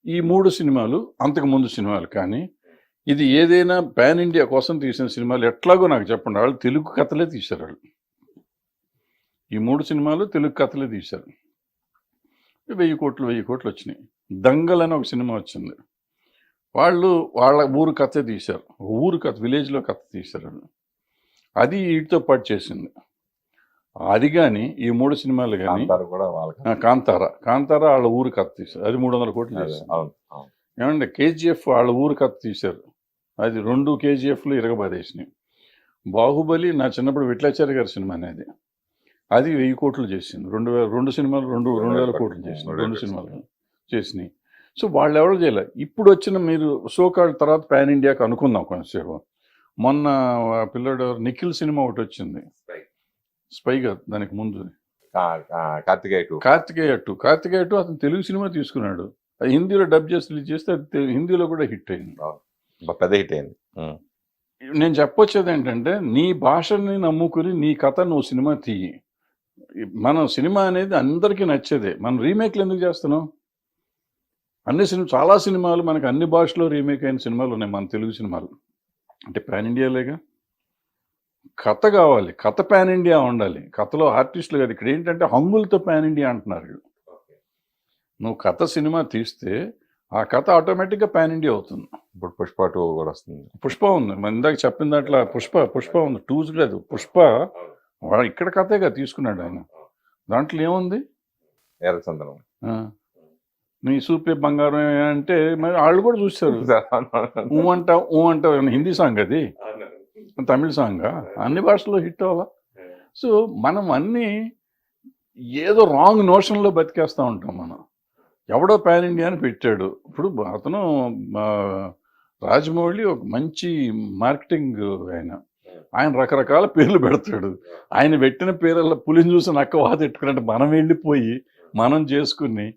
ఈ 3 సినిమాలు అంతకు ముందు సినిమాలు. కానీ ఇది ఏదైనా పాన్ ఇండియా కోసం తీసిన సినిమాలు ఎట్లాగో నాకు చెప్పండి. వాళ్ళు తెలుగు కథలే తీశారు. వాళ్ళు ఈ 3 సినిమాలు తెలుగు కథలే తీశారు. 1000 కోట్లు వచ్చినాయి. దంగల్ అని ఒక సినిమా వచ్చింది, వాళ్ళు వాళ్ళ ఊరు కథే తీశారు. ఊరు కథ, విలేజ్లో కథ తీశారు. అది వీటితో పాటు చేసింది. అది కానీ ఈ 3 సినిమాలు కానీ, కాంతారా వాళ్ళ ఊరు కథ తీశారు, అది 300 కోట్లు చేశారు. ఏమంటే KGF వాళ్ళ ఊరు కథ తీశారు, అది 2 KGFలు ఇరగబాదేసినాయి. బాహుబలి నా చిన్నప్పుడు విట్లాచారి గారి సినిమా అనేది, అది 1000 కోట్లు చేసింది. 2 సినిమాలు 2,000 కోట్లు చేసింది, 2 సినిమాలు చేసినాయి. సో వాళ్ళు ఎవరు చేయలే. ఇప్పుడు వచ్చిన మీరు సోకాల్ తర్వాత పాన్ ఇండియాకి అనుకుందాం కొంచెంసేపు. మొన్న పిల్లడు నిఖిల్ సినిమా ఒకటి వచ్చింది, స్పై కాదు, దానికి ముందు కార్తికేయ 2 అతను తెలుగు సినిమా తీసుకున్నాడు, అది హిందీలో డబ్ చేసి రిలీజ్ చేస్తే అది హిందీలో కూడా హిట్ అయింది, పెద్ద హిట్ అయింది. నేను చెప్పొచ్చేది ఏంటంటే, నీ భాషని నమ్ముకుని నీ కథ నువ్వు సినిమా తీయి. మనం సినిమా అనేది అందరికీ నచ్చేదే. మనం రీమేక్లు ఎందుకు చేస్తున్నాం? చాలా సినిమాలు మనకు అన్ని భాషలో రీమేక్ అయిన సినిమాలు ఉన్నాయి మన తెలుగు సినిమాలు. అంటే పాన్ ఇండియాలేగా. కథ కావాలి, కథ పాన్ ఇండియా ఉండాలి, కథలో ఆర్టిస్టులు కాదు. ఇక్కడ ఏంటంటే హంగులతో పాన్ ఇండియా అంటున్నారు. నువ్వు కథ సినిమా తీస్తే ఆ కథ ఆటోమేటిక్గా పాన్ ఇండియా అవుతుంది. ఇప్పుడు పుష్ప 2 కూడా వస్తుంది. పుష్ప ఉంది, మన ఇందాక చెప్పిన దాంట్లో పుష్ప ఉంది. 2 కాదు, పుష్ప ఇక్కడ కథేగా తీసుకున్నాడు ఆయన. దాంట్లో ఏముంది? ఎర్రచందనం, నీ సూపే బంగారం అంటే మరి వాళ్ళు కూడా చూస్తారు. అంటావు హిందీ సాంగ్, అది తమిళ సాంగ్, అన్ని భాషల్లో హిట్ అవ్వాలా. సో మనం అన్నీ ఏదో రాంగ్ నోషన్లో బతికేస్తూ ఉంటాం మనం. ఎవడో పాన్ ఇండియా అని పెట్టాడు. ఇప్పుడు అతను రాజమౌళి ఒక మంచి మార్కెటింగ్ ఆయన రకరకాల పేర్లు పెడతాడు. ఆయన పెట్టిన పేర్ల పులిని చూసి నక్క వాత ఎట్టుకున్నట్టు మనం వెళ్ళిపోయి మనం చేసుకుని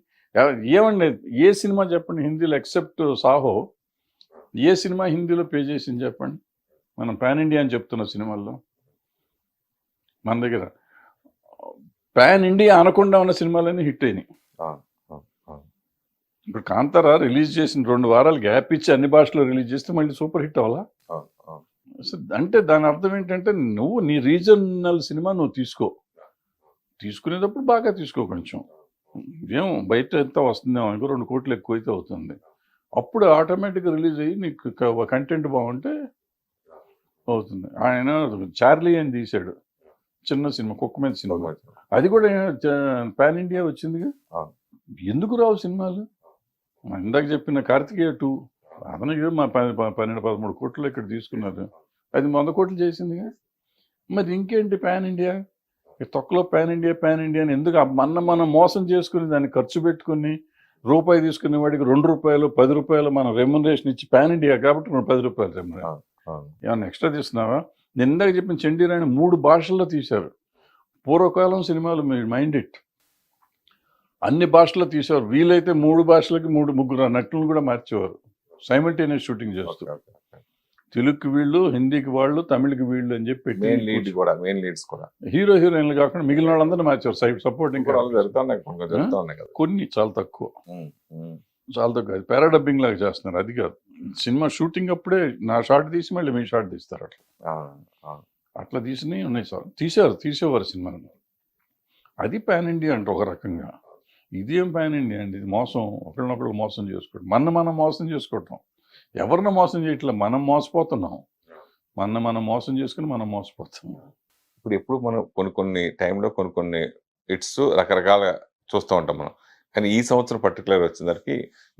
ఏమండి ఏ సినిమా చెప్పండి హిందీలో ఎక్సెప్ట్ సాహో ఏ సినిమా హిందీలో పే చేసింది చెప్పండి మనం పాన్ ఇండియా అని చెప్తున్న సినిమాల్లో మన దగ్గర పాన్ ఇండియా అనకుండా ఉన్న సినిమాలన్నీ హిట్ అయినాయి. ఇప్పుడు కాంతారా రిలీజ్ చేసిన 2 వారాలు గ్యాప్ ఇచ్చి అన్ని భాషలో రిలీజ్ చేస్తే మళ్ళీ సూపర్ హిట్ అవ్వాలా? అంటే దాని అర్థం ఏంటంటే నువ్వు నీ రీజనల్ సినిమా నువ్వు తీసుకునేటప్పుడు బాగా తీసుకో, కొంచెం ఏం బయట ఎంత వస్తుందేమో అనుకో 2 కోట్లు ఎక్కువ అయితే అవుతుంది. అప్పుడు ఆటోమేటిక్గా రిలీజ్ అయ్యి నీకు కంటెంట్ బాగుంటే అవుతుంది. ఆయన చార్లీ అని తీశాడు చిన్న సినిమా, కుక్క మీద సినిమా, అది కూడా పాన్ ఇండియా వచ్చిందిగా. ఎందుకు రావు సినిమాలు? ఇందాక చెప్పిన కార్తికేయ 2 అతను మా 12-13 కోట్లు ఇక్కడ తీసుకున్నారు, అది 100 కోట్లు చేసిందిగా. మరి ఇంకేంటి పాన్ ఇండియా? తొక్కలో పాన్ ఇండియా అని ఎందుకు మనం మోసం చేసుకుని దాన్ని ఖర్చు పెట్టుకుని రూపాయి తీసుకునే వాడికి 2 రూపాయలు 10 రూపాయలు మనం రెమ్యునరేషన్ ఇచ్చి పాన్ ఇండియా కాబట్టి 10 రూపాయలు రెమ్యునరేషన్ ఏమన్నా ఎక్స్ట్రా తీస్తున్నావా? నేను ఇందాక చెప్పిన చండీరాణి 3 భాషల్లో తీశారు. పూర్వకాలం సినిమాలు మీరు మైండ్ ఇట్ అన్ని భాషల్లో తీసేవారు. వీలైతే 3 భాషలకి 3-3 నటులను కూడా మార్చేవారు, సైమల్టేనియస్ షూటింగ్ చేస్తూ. తెలుగుకి వీళ్ళు, హిందీకి వాళ్ళు, తమిళకి వీళ్ళు అని చెప్పి హీరో హీరోయిన్లు కాకుండా మిగిలిన వాళ్ళందరూ మార్చారు సపోర్టింగ్. కొన్ని చాలా తక్కువ అది పారాడబ్బింగ్ లాగా చేస్తున్నారు. అది కాదు సినిమా షూటింగ్ అప్పుడే నా షార్ట్ తీసి మళ్ళీ మీ షార్ట్ తీస్తారు. అట్లా తీసినవి ఉన్నాయి సార్. తీసేవారు సినిమాను. అది పాన్ ఇండియా అంటే ఒక రకంగా. ఇదేం పాన్ ఇండియా అండి? ఇది మోసం, ఒకరినొకరు మోసం చేసుకోవడం, మనం మోసం చేసుకోవటం. ఎవరిని మోసం చేయట్లే, మనం మోసపోతున్నాం. మనం మోసం చేసుకుని మనం మోసపోతున్నాం. ఇప్పుడు ఎప్పుడు మనం కొన్ని టైంలో కొన్ని హిట్స్ రకరకాల చూస్తూ ఉంటాం మనం. కానీ ఈ సంవత్సరం పర్టికులర్ వచ్చేసరికి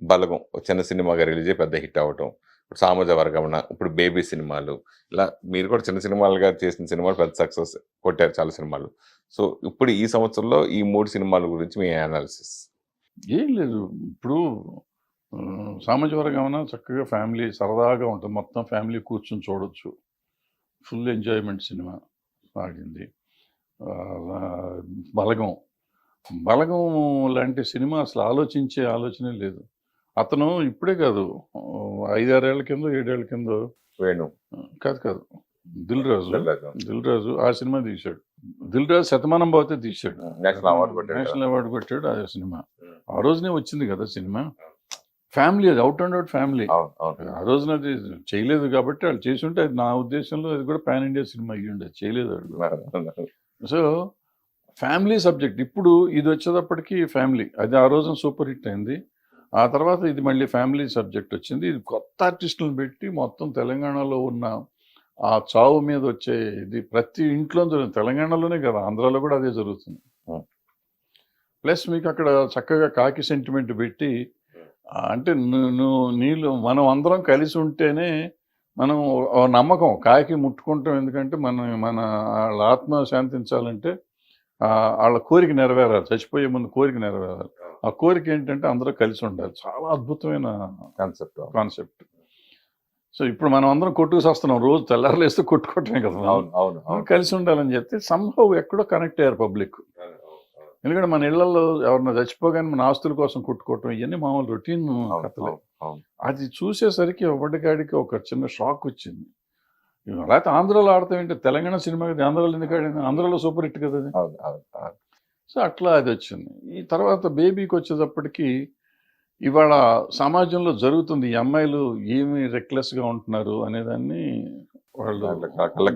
బలగం చిన్న సినిమాగా రిలీజ్ అయ్యి పెద్ద హిట్ అవ్వటం, ఇప్పుడు సామాజ వర్గమన, ఇప్పుడు బేబీ సినిమాలు, ఇలా మీరు కూడా చిన్న సినిమాలుగా చేసిన సినిమాలు పెద్ద సక్సెస్ కొట్టారు చాలా సినిమాలు. సో ఇప్పుడు ఈ సంవత్సరంలో ఈ 3 సినిమాల గురించి మీ అనాలిసిస్? ఏం లేదు, ఇప్పుడు సామాజ వర్గమన చక్కగా ఫ్యామిలీ సరదాగా ఉంటుంది, మొత్తం ఫ్యామిలీ కూర్చొని చూడొచ్చు, ఫుల్ ఎంజాయ్మెంట్ సినిమా ఆడింది. బలగం లాంటి సినిమా అసలు ఆలోచనే లేదు. అతను ఇప్పుడే కాదు, 5-6 ఏళ్ల కింద 7 ఏళ్ల కింద వేణు కాదు దిల్ రాజు ఆ సినిమా తీశాడు. దిల్ రాజు శతమానం భవతే తీశాడు, నేషనల్ అవార్డు కొట్టాడు. ఆ సినిమా ఆ రోజునే వచ్చింది కదా సినిమా. ఫ్యామిలీ, అది అవుట్ అండ్ అవుట్ ఫ్యామిలీ. ఆ రోజున అది చేయలేదు కాబట్టి వాళ్ళు చేసి ఉంటే అది నా ఉద్దేశంలో అది కూడా పాన్ ఇండియా సినిమా అయ్యి ఉండేది, చేయలేదు వాడు. So family subject. ఇప్పుడు ఇది వచ్చేటప్పటికి ఫ్యామిలీ, అది ఆ రోజున సూపర్ హిట్ అయింది. ఆ తర్వాత ఇది మళ్ళీ ఫ్యామిలీ సబ్జెక్ట్ వచ్చింది. ఇది కొత్త ఆర్టిస్టులను పెట్టి మొత్తం తెలంగాణలో ఉన్న ఆ చావు మీద వచ్చే ఇది ప్రతి ఇంట్లో తెలంగాణలోనే కదా, ఆంధ్రాలో కూడా అదే జరుగుతుంది. ప్లస్ మీకు అక్కడ చక్కగా కాకి సెంటిమెంట్ పెట్టి, అంటే నీళ్ళు మనం అందరం కలిసి ఉంటేనే మనం నమ్మకం కాకి ముట్టుకుంటాం. ఎందుకంటే మన వాళ్ళ ఆత్మ శాంతించాలంటే వాళ్ళ కోరిక నెరవేరాలి, చచ్చిపోయే ముందు కోరిక నెరవేరాలి. ఆ కోరిక ఏంటంటే అందరూ కలిసి ఉండాలి. చాలా అద్భుతమైన కాన్సెప్ట్. సో ఇప్పుడు మనం అందరం కొట్టుకు వస్తున్నాం, రోజు తెల్లారలేస్తే కొట్టుకోవటమే కదా. కలిసి ఉండాలని చెప్తే సంభవ్ ఎక్కడో కనెక్ట్ అయ్యారు పబ్లిక్. ఎందుకంటే మన ఇళ్లలో ఎవరన్నా చచ్చిపోగానే మన ఆస్తుల కోసం కొట్టుకోవటం ఇవన్నీ మామూలు రొటీన్ కథలే. అది చూసేసరికి ఒకటికాడికి ఒక చిన్న షాక్ వచ్చింది. లేకపోతే ఆంధ్రాలో ఆడతాం ఏంటి, తెలంగాణ సినిమా కదా, ఆంధ్రాలో ఎందుకు ఆడింది, ఆంధ్రాలో సూపర్ హిట్ కదా అది. సో అట్లా అది వచ్చింది. ఈ తర్వాత బేబీకి వచ్చేటప్పటికి ఇవాళ సమాజంలో జరుగుతుంది, ఈ అమ్మాయిలు ఏమి రెక్లెస్గా ఉంటున్నారు అనేదాన్ని వాళ్ళు కళ్ళకు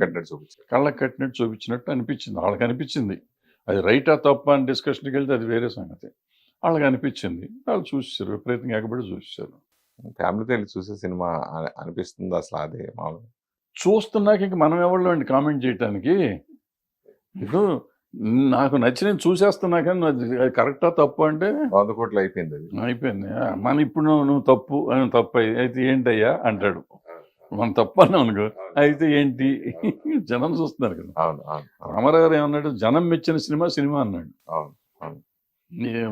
కట్టినట్టు చూపించినట్టు అనిపించింది. వాళ్ళకి అనిపించింది. అది రైటా తప్ప అని డిస్కషన్కి వెళ్తే అది వేరే సంగతి. వాళ్ళకి అనిపించింది, వాళ్ళు చూసేసారు, విపరీతంగా ఎగబడి చూసేసారు. ఫ్యామిలీతో వెళ్ళి చూసే సినిమా అనిపిస్తుంది అసలు అదే మామూలు. చూస్తున్నాక ఇంక మనం ఎవరిలో అండి కామెంట్ చేయటానికి. ఇప్పుడు నాకు నచ్చిన చూసేస్తున్నా కానీ అది కరెక్టా తప్పు అంటే 100 కోట్లు అయిపోయింది. మన ఇప్పుడు నువ్వు తప్పు అయితే ఏంటయ్యా అంటాడు. మనం తప్పని అనుకో అయితే ఏంటి జనం చూస్తున్నారు కదా. అవును అవును అవును రామారావు గారు ఏమన్నాడు, జనం మెచ్చిన సినిమా సినిమా అన్నాడు. అవును అవును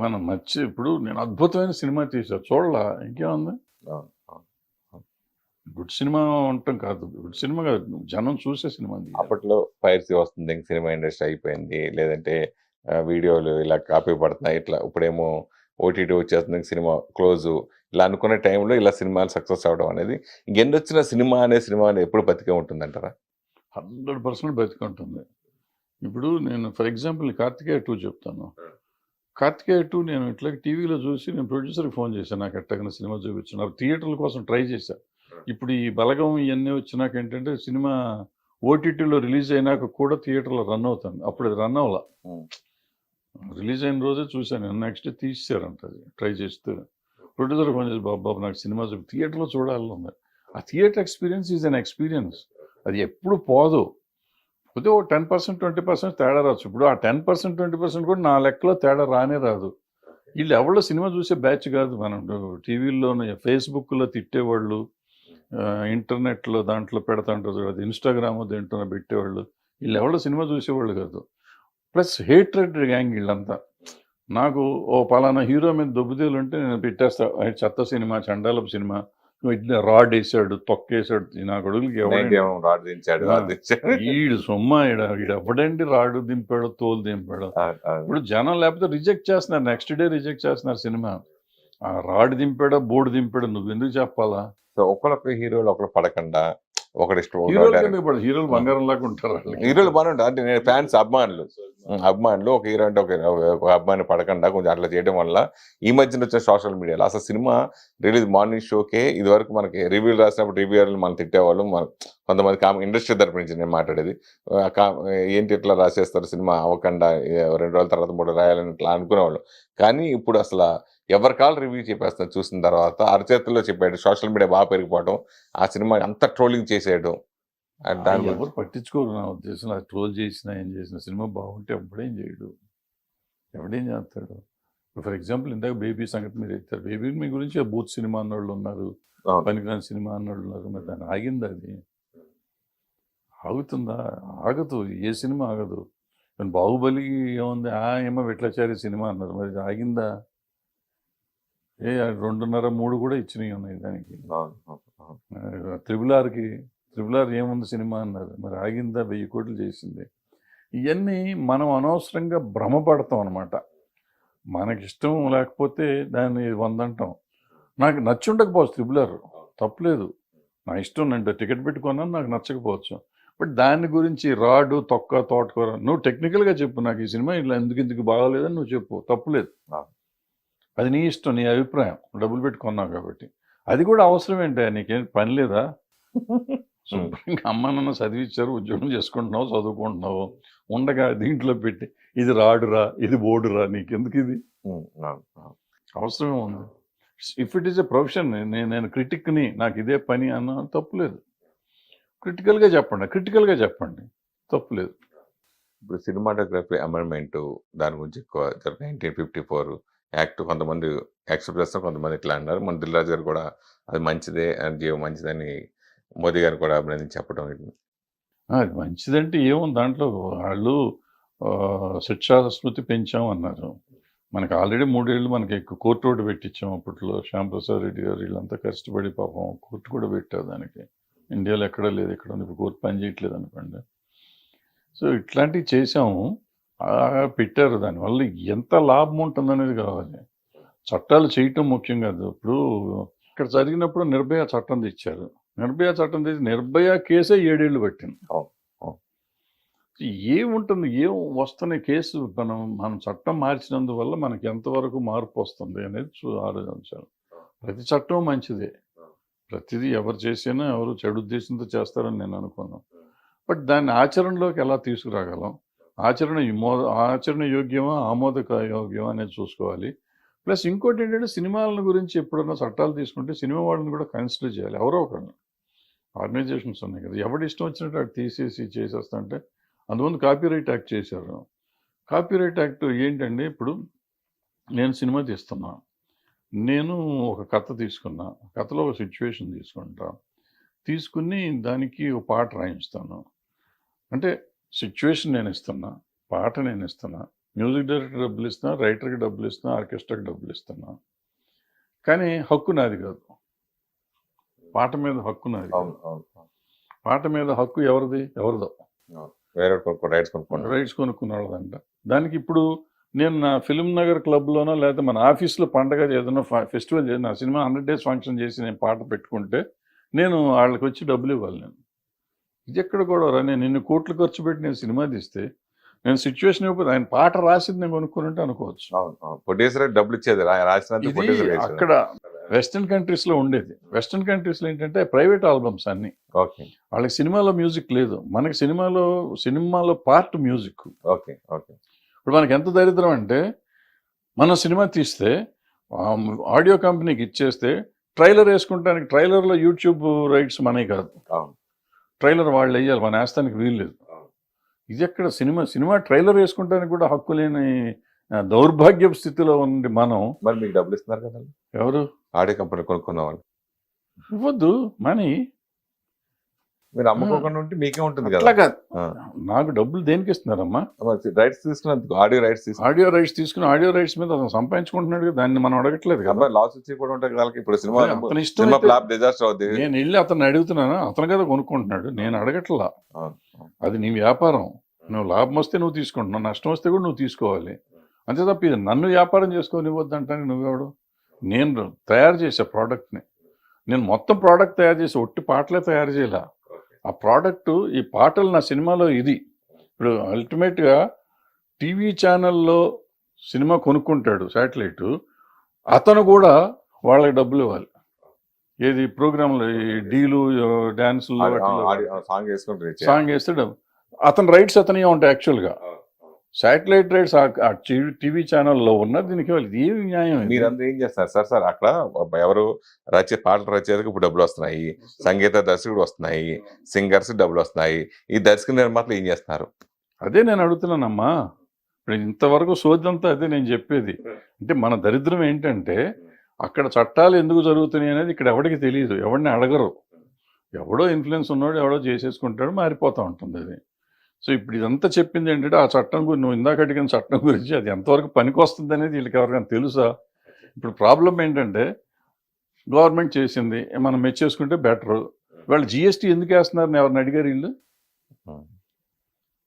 మనం మర్చి ఇప్పుడు నేను అద్భుతమైన సినిమా తీశాను చూడలా, ఇంకేముంది. అవును అవును. గుడ్ సినిమా ఉండటం కాదు, గుడ్ సినిమా కాదు, జనం చూసే సినిమా తీయాలి. అప్పట్లో పైరసీ వస్తుంది, ఇంక సినిమా ఇండస్ట్రీ అయిపోయింది, లేదంటే వీడియోలు ఇలా కాపీ పడుతున్నాయి, ఇట్లా ఇప్పుడేమో ఓటీటీ వచ్చేస్తుంది, ఇంక సినిమా క్లోజు, ఇలా అనుకునే టైంలో ఇలా సినిమాలు సక్సెస్ అవ్వడం అనేది ఇంకెన్నొచ్చిన సినిమా అనేది ఎప్పుడు బతికే ఉంటుందంటారా? 100% బతికుంటుంది. ఇప్పుడు నేను ఫర్ ఎగ్జాంపుల్ కార్తికేయ 2 చెప్తాను. కార్తికేయ 2 నేను ఇట్లా టీవీలో చూసి నేను ప్రొడ్యూసర్కి ఫోన్ చేశాను, నాకు ఎట్టగన సినిమా చూపించున్నారు, థియేటర్ల కోసం ట్రై చేశాను. ఇప్పుడు ఈ బలగం ఇవన్నీ వచ్చినాక ఏంటంటే సినిమా ఓటీటీలో రిలీజ్ అయినాక కూడా థియేటర్లో రన్ అవుతుంది, అప్పుడు అది రన్ అవ్వాల. రిలీజ్ అయిన రోజే చూశాను, నెక్స్ట్ డే తీసారంట అది ట్రై చేస్తూ. ప్రొడ్యూసర్ ఫోన్ చేసి, బాబు నాకు సినిమా థియేటర్లో చూడాలని ఉంది. ఆ theatre experience is an experience, అది ఎప్పుడు పోదు. పోతే ఓ 10% 20% తేడా రావచ్చు. ఇప్పుడు ఆ 10% 20% కూడా నా లెక్కలో తేడా రానే రాదు. వీళ్ళు ఎవరో సినిమా చూసే బ్యాచ్ కాదు. మనం టీవీల్లోనే ఫేస్బుక్లో తిట్టేవాళ్ళు, ఇంటర్నెట్లో దాంట్లో పెడతాంటారు చూడదు, ఇన్స్టాగ్రామ్ దేంట్లో పెట్టేవాళ్ళు, వీళ్ళు ఎవరో సినిమా చూసేవాళ్ళు కాదు. ప్లస్ హేట్రెడ్ గ్యాంగ్ వీళ్ళంతా. నాకు ఓ పలానా హీరో మీద దొబ్బుదేలు ఉంటే నేను పెట్టేస్తా, చెత్త సినిమా, చండాలపు సినిమా, ఇట్లా రాడ్ వేసాడు, తొక్కేసాడు, నా కొడుకులకి ఈడు సొమ్మ, ఈడు ఎవడండి రాడు దింపాడు, తోలు దింపాడు. ఇప్పుడు జనం లేకపోతే రిజెక్ట్ చేస్తున్నారు, నెక్స్ట్ డే రిజెక్ట్ చేస్తున్నారు సినిమా. ఆ రాడ్ దింపాడా బోర్డు దింపాడు నువ్వు ఎందుకు చెప్పాలా? సో ఒకళ్ళొక హీరోలు ఒకళ్ళు పడకుండా ఒకటి ఇష్టం, హీరోలు బంగారం లాగా ఉంటారు, హీరోలు బాగానే ఉంటారు. అంటే నేను ఫ్యాన్స్ అభిమానులు ఒక హీరో అంటే ఒక అభిమాని పడకుండా కొంచెం అట్లా చేయడం వల్ల ఈ మధ్యన వచ్చిన సోషల్ మీడియాలో అసలు సినిమా రిలీజ్ మార్నింగ్ షోకే ఇది వరకు మనకి రివ్యూలు రాసినప్పుడు రివ్యూర్లు మనం తిట్టేవాళ్ళు, మన కొంతమంది ఇండస్ట్రీ తరపు నుంచి నేను మాట్లాడేది, ఏంటి ఇట్లా రాసేస్తారు సినిమా అవ్వకుండా 2 రోజుల తర్వాత 3 రాయాలని ఇట్లా అనుకునేవాళ్ళు. కానీ ఇప్పుడు అసలు ఎవరి కాల్ రివ్యూ చెప్పేస్తారు, చూసిన తర్వాత అరచేతుల్లో చెప్పాడు, సోషల్ మీడియా బాగా పెరిగిపోవడం, ఆ సినిమా అంత ట్రోలింగ్ చేసేయడం, దాని ఎవరు పట్టించుకోరు నా ఉద్దేశంలో. ట్రోల్ చేసినా ఏం చేసిన సినిమా బాగుంటే ఎవడేం చేయడు, ఎవడేం చేస్తాడు. ఫర్ ఎగ్జాంపుల్ ఇందాక బేబీ సంగతి మీరు ఎత్తారు, బేబీ మీ గురించి బూత్ సినిమా అన్నోళ్ళు ఉన్నారు, పనికిరాని సినిమా అన్నోళ్ళు ఉన్నారు. మరి దాన్ని ఆగింది, అది ఆగుతుందా? ఆగదు, ఏ సినిమా ఆగదు. బాహుబలి ఏముంది, ఏమో విట్లాచారి సినిమా అన్నారు, మరి ఆగిందా? 2.5 3 కూడా ఇచ్చినవి ఉన్నాయి దానికి. త్రిబుల్ ఆర్ ఏముంది సినిమా అన్నారు, మరి ఆగిందా? 1000 కోట్లు చేసింది. ఇవన్నీ మనం అనవసరంగా భ్రమపడతాం అనమాట. మనకిష్టం లేకపోతే దాన్ని 100 అంటాం. నాకు నచ్చి ఉండకపోవచ్చు త్రిబుల్ ఆర్, తప్పలేదు, నా ఇష్టం, నేను టికెట్ పెట్టుకున్నాను, నాకు నచ్చకపోవచ్చు. బట్ దాని గురించి రాడు తొక్క తోటకూర నువ్వు టెక్నికల్గా చెప్పు, నాకు ఈ సినిమా ఇట్లా ఎందుకు బాగాలేదని నువ్వు చెప్పు, తప్పులేదు. అది నీ ఇష్టం, నీ అభిప్రాయం, డబ్బులు పెట్టుకున్నావు కాబట్టి. అది కూడా అవసరం ఏంటి, నీకేం పని లేదా? శుభ్రంగా అమ్మ నాన్న చదివించారు, ఉద్యోగం చేసుకుంటున్నావు, చదువుకుంటున్నావు, ఉండగా దీంట్లో పెట్టి ఇది రాడురా, ఇది బోర్డురా, నీకెందుకు ఇది అవసరమే ఉంది? If it is a profession, నేను క్రిటిక్ని, నాకు ఇదే పని అన్న తప్పులేదు. క్రిటికల్గా చెప్పండి, తప్పులేదు. ఇప్పుడు సినిమాటోగ్రఫీ అమెండ్మెంట్ దాని గురించి ఎక్కువ 1954 యాక్ట్ కొంతమంది యాక్సెప్ట్ చేస్తారు, కొంతమంది ఇట్లా అన్నారు. మన దిల్రాజు గారు కూడా అది మంచిదే, జీవం మంచిదని మోదీ గారు కూడా అభినందించి చెప్పడం. అది మంచిదంటే ఏముంది దాంట్లో, వాళ్ళు శిక్షా స్మృతి పెంచామన్నారు. మనకు ఆల్రెడీ 3 ఏళ్ళు మనకి కోర్టు ఒకటి పెట్టించాం అప్పట్లో, శ్యాంప్రసాద్ రెడ్డి గారు వీళ్ళంతా కష్టపడి పాపం కోర్టు కూడా పెట్టారు దానికి. ఇండియాలో ఎక్కడా లేదు, ఇక్కడ ఇప్పుడు కోర్టు పని చేయట్లేదు అనుకోండి. సో ఇట్లాంటివి చేసాము, పెట్టారు. దానివల్ల ఎంత లాభం ఉంటుందనేది కావాలి. చట్టాలు చేయటం ముఖ్యం కాదు. ఇప్పుడు ఇక్కడ జరిగినప్పుడు నిర్భయ చట్టం తెచ్చారు, నిర్భయ చట్టం తెచ్చి నిర్భయ కేసే 7 ఏళ్ళు పట్టింది. ఏముంటుంది, ఏం వస్తున్నాయి కేసు, మనం చట్టం మార్చినందువల్ల మనకి ఎంతవరకు మార్పు వస్తుంది అనేది ఆలోచించాలి. ప్రతి చట్టం మంచిదే, ప్రతిదీ ఎవరు చేసినా ఎవరు చెడు ఉద్దేశంతో చేస్తారని నేను అనుకోను. బట్ దాన్ని ఆచరణలోకి ఎలా తీసుకురాగలం, ఆచరణ యోగ్యమా ఆమోదక యోగ్యమా అనేది చూసుకోవాలి. ప్లస్ ఇంకోటి ఏంటంటే, సినిమాల గురించి ఎప్పుడన్నా చట్టాలు తీసుకుంటే సినిమా వాళ్ళని కూడా కన్సిడర్ చేయాలి. ఎవరో ఒకరిని, ఆర్గనైజేషన్స్ ఉన్నాయి కదా, ఎవరి ఇష్టం వచ్చినట్టు అటు తీసేసి చేసేస్తా అంటే. అందుముందు కాపీరైట్ యాక్ట్ చేశారు. కాపీరైట్ యాక్ట్ ఏంటంటే, ఇప్పుడు నేను సినిమా తీస్తున్నా, నేను ఒక కథ తీసుకున్నా, కథలో ఒక సిచ్యువేషన్ తీసుకుంటా, తీసుకుని దానికి ఒక పాట రాయిస్తాను. అంటే సిచ్యువేషన్ నేను ఇస్తున్నా, పాట నేను ఇస్తున్నా, మ్యూజిక్ డైరెక్టర్ డబ్బులు ఇస్తున్నా, రైటర్కి డబ్బులు ఇస్తున్నా, ఆర్కెస్ట్రాకి డబ్బులు ఇస్తున్నా. కానీ హక్కు నాది కాదు. పాట మీద హక్కు నాది కాదు. పాట మీద హక్కు ఎవరిది? ఎవరిదో. వేరే రైట్స్ కొనుక్కోండి. రైట్స్ కొనుక్కున్న వాళ్ళదంట. దానికి ఇప్పుడు నేను నా ఫిల్మ్ నగర్ క్లబ్లోనో లేకపోతే మన ఆఫీస్లో పండగ ఏదైనా ఫెస్టివల్ చేసి నా సినిమా 100 days ఫంక్షన్ చేసి నేను పాట పెట్టుకుంటే నేను వాళ్ళకి వచ్చి డబ్బులు ఇవ్వాలి. నేను ఇది ఎక్కడ కూడా నేను ఇన్ని కోట్లు ఖర్చు పెట్టి నేను సినిమా తీస్తే నేను సిచ్యువేషన్ ఇవ్వకపోతే ఆయన పాట రాసింది నేను కొనుక్కున్నట్టు అనుకోవచ్చు. ప్రొడ్యూసర్ డబ్బులు ఇచ్చేది రాసినంత ఇది ప్రొడ్యూసర్ అక్కడ వెస్టర్న్ కంట్రీస్లో ఉండేది. వెస్టర్న్ కంట్రీస్లో ఏంటంటే ప్రైవేట్ ఆల్బమ్స్ అన్ని. ఓకే వాళ్ళకి సినిమాలో మ్యూజిక్ లేదు. మనకి సినిమాలో పార్ట్ మ్యూజిక్. ఓకే ఓకే ఇప్పుడు మనకి ఎంత దరిద్రం అంటే మనం సినిమా తీస్తే ఆడియో కంపెనీకి ఇచ్చేస్తే ట్రైలర్ వేసుకుంటానికి ట్రైలర్లో యూట్యూబ్ రైట్స్ మనవి కాదు. ట్రైలర్ వాళ్ళు వేయాలి, మన వేస్తానికి వీలు లేదు. ఇది ఎక్కడ సినిమా ట్రైలర్ వేసుకుంటానికి కూడా హక్కు లేని దౌర్భాగ్యపు స్థితిలో ఉంది మనం. మరి మీకు డబ్బులు ఇస్తున్నారు కదా ఎవరు? ఆడియో కంపెనీ కొనుక్కున్న వాళ్ళు ఇవ్వద్దు మనీ. మీరు అమ్ముకోకుండా ఉంటే మీకే ఉంటుంది కదా. అట్లా కాదు, నాకు డబ్బులు దేనికి ఇస్తున్నారమ్మా? రైట్స్ తీసుకున్నందుకు ఆడియో రైట్స్ తీసుకుని ఆడియో రైట్స్ మీద అతను సంపాదించుకుంటున్నాడు కదా, దాన్ని మనం అడగట్లేదు కదా. లాస్ వచ్చి కూడా ఉంటాయి వాళ్ళకి. ఇప్పుడు సినిమా అతని ఇష్టం. డిజాస్టర్ అవుతుంది. నేను వెళ్ళి అతను అడుగుతున్నాను, అతను కదా కొనుక్కుంటున్నాడు, నేను అడగట్లా. అది నీ వ్యాపారం. నువ్వు లాభం వస్తే నువ్వు తీసుకుంటున్నావు, నష్టం వస్తే కూడా నువ్వు తీసుకోవాలి. అంతే తప్ప ఇది నన్ను వ్యాపారం చేసుకోనివ్వద్దు అంటాను. నువ్వెవడు? నేను తయారు చేసే ప్రోడక్ట్ని, నేను మొత్తం ప్రోడక్ట్ తయారు చేసి ఒట్టి పాటలే తయారు చేయలే. ఆ ప్రోడక్టు, ఈ పాటలు నా సినిమాలో ఇది. ఇప్పుడు అల్టిమేట్గా టీవీ ఛానల్లో సినిమా కొనుక్కుంటాడు శాటిలైట్, అతను కూడా వాళ్ళకి డబ్బులు ఇవ్వాలి. ఏది ప్రోగ్రాంలో డీలు డ్యాన్సులు సాంగ్ వేస్తే డబ్బు, అతని రైట్స్ అతనే ఉంటాయి. యాక్చువల్గా శాటిలైట్ రైట్స్ ఆ టీవీ ఛానల్లో ఉన్న దీనికి ఇవ్వాలి. ఇది ఏమి న్యాయం? మీరందరూ ఏం చేస్తారు సార్? అక్కడ ఎవరు పాటలు రచయితకు ఇప్పుడు డబ్బులు వస్తున్నాయి, సంగీత దర్శకుడు వస్తున్నాయి, సింగర్స్ డబ్బులు వస్తున్నాయి. ఈ దర్శక నిర్మాతలు ఏం చేస్తున్నారు? అదే నేను అడుగుతున్నానమ్మా. ఇప్పుడు ఇంతవరకు సోదంతా అదే నేను చెప్పేది. అంటే మన దరిద్రం ఏంటంటే అక్కడ చట్టాలు ఎందుకు జరుగుతున్నాయి అనేది ఇక్కడ ఎవరికి తెలియదు, ఎవరిని అడగరు. ఎవడో ఇన్ఫ్లుయెన్స్ ఉన్నాడు, ఎవడో చేసేసుకుంటాడు, మారిపోతూ ఉంటుంది అది. సో ఇప్పుడు ఇదంతా చెప్పింది ఏంటంటే ఆ చట్టం గురించి, నువ్వు ఇందాక అడిగిన చట్టం గురించి, అది ఎంతవరకు పనికి వస్తుంది అనేది వీళ్ళకి ఎవరికైనా తెలుసా? ఇప్పుడు ప్రాబ్లం ఏంటంటే గవర్నమెంట్ చేసింది, మనం మెచ్చేసుకుంటే బెటరు. వాళ్ళు జిఎస్టీ ఎందుకు వేస్తున్నారని ఎవరిని అడిగారు వీళ్ళు?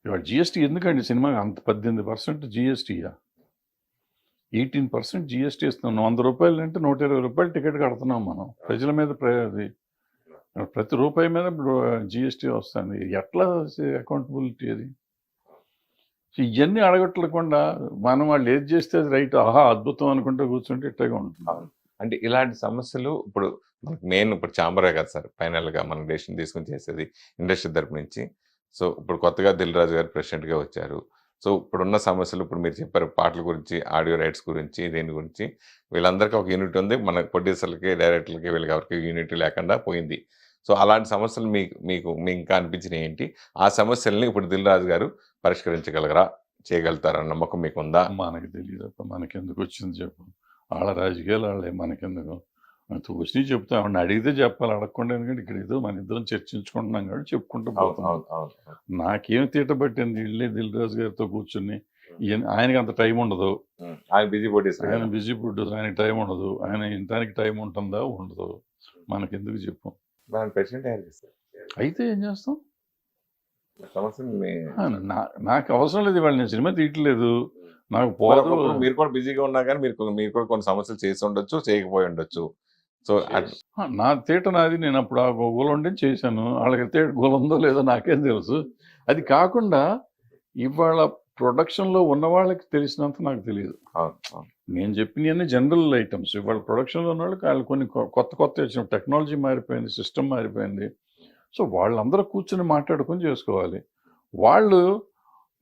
ఇవాళ జిఎస్టీ ఎందుకండి సినిమాకి అంత 18% జిఎస్టీయా? 18% జిఎస్టీ ఇస్తున్నాం. 100 రూపాయలు అంటే 120 రూపాయలు టికెట్ కడుతున్నాం మనం. ప్రజల మీద ప్రతి రూపాయి మీద ఇప్పుడు జిఎస్టీ వస్తుంది. ఎట్లా అకౌంటబిలిటీ అది? ఇవన్నీ అడగట్లేకుండా మనం వాళ్ళు ఏది చేస్తే అది రైట్, ఆహా అద్భుతం అనుకుంటే కూర్చుంటే ఇట్టగా ఉంటుంది. అంటే ఇలాంటి సమస్యలు ఇప్పుడు మెయిన్ ఇప్పుడు ఛాంబరే కదా సార్ ఫైనల్గా మనం డెసిషన్ తీసుకుని చేసేది ఇండస్ట్రీ తరపు నుంచి. సో ఇప్పుడు కొత్తగా దిల్ రాజు గారు ప్రెసిడెంట్గా వచ్చారు. సో ఇప్పుడున్న సమస్యలు ఇప్పుడు మీరు చెప్పారు, పాటల గురించి, ఆడియో రైట్స్ గురించి, దీని గురించి వీళ్ళందరికీ ఒక యూనిట్ ఉంది. మన ప్రొడ్యూసర్లకి, డైరెక్టర్లకి, వీళ్ళకి ఎవరికి యూనిట్ లేకుండా పోయింది. సో అలాంటి సమస్యలు మీకు ఇంకా అనిపించినవి ఏంటి? ఆ సమస్యల్ని ఇప్పుడు దిల్ రాజు గారు పరిష్కరించగలగరా, చేయగలుగుతారన్న నమ్మకం మీకు ఉందా? మనకి తెలియదు, మనకెందుకు వచ్చింది చెప్పు. వాళ్ళ రాజకీయాలు వాళ్ళే, మనకెందుకు వచ్చినాయి చెప్తాం. ఆవిడని అడిగితే చెప్పాలి, అడగకుండా. ఎందుకంటే ఇక్కడ ఏదో మన ఇద్దరం చర్చించుకుంటున్నాం కాబట్టి చెప్పుకుంటూ పోతున్నాం. నాకేం తీట పట్టింది ఇళ్ళే దిల్ రాజు గారితో కూర్చుని. ఆయనకి అంత టైం ఉండదు, ఆయన బిజీ ప్రొడ్యూసర్, ఆయనకి టైం ఉండదు. ఆయన ఇంటానికి టైం ఉంటుందా? ఉండదు. మనకెందుకు చెప్పు. అయితే ఏం చేస్తాం? నాకు అవసరం లేదు. ఇవాళ నేను సినిమా తీయట్లేదు, నాకు పోదు. మీరు కూడా బిజీగా ఉన్నా కానీ మీరు కూడా కొన్ని సమస్యలు చేసి ఉండొచ్చు, చేయకపోయి ఉండొచ్చు. సో నా తీట నాది. నేను అప్పుడు ఆ గోల ఉండి చేశాను. వాళ్ళకి తీట గోల ఉందో లేదో నాకేం తెలుసు. అది కాకుండా ఇవాళ ప్రొడక్షన్లో ఉన్న వాళ్ళకి తెలిసినంత నాకు తెలియదు. నేను చెప్పినవన్నీ జనరల్ ఐటమ్స్. ఇవాళ ప్రొడక్షన్లో ఉన్న వాళ్ళు కొన్ని కొత్త వచ్చిన టెక్నాలజీ మారిపోయింది, సిస్టమ్ మారిపోయింది. సో వాళ్ళందరూ కూర్చొని మాట్లాడుకొని చేసుకోవాలి. వాళ్ళు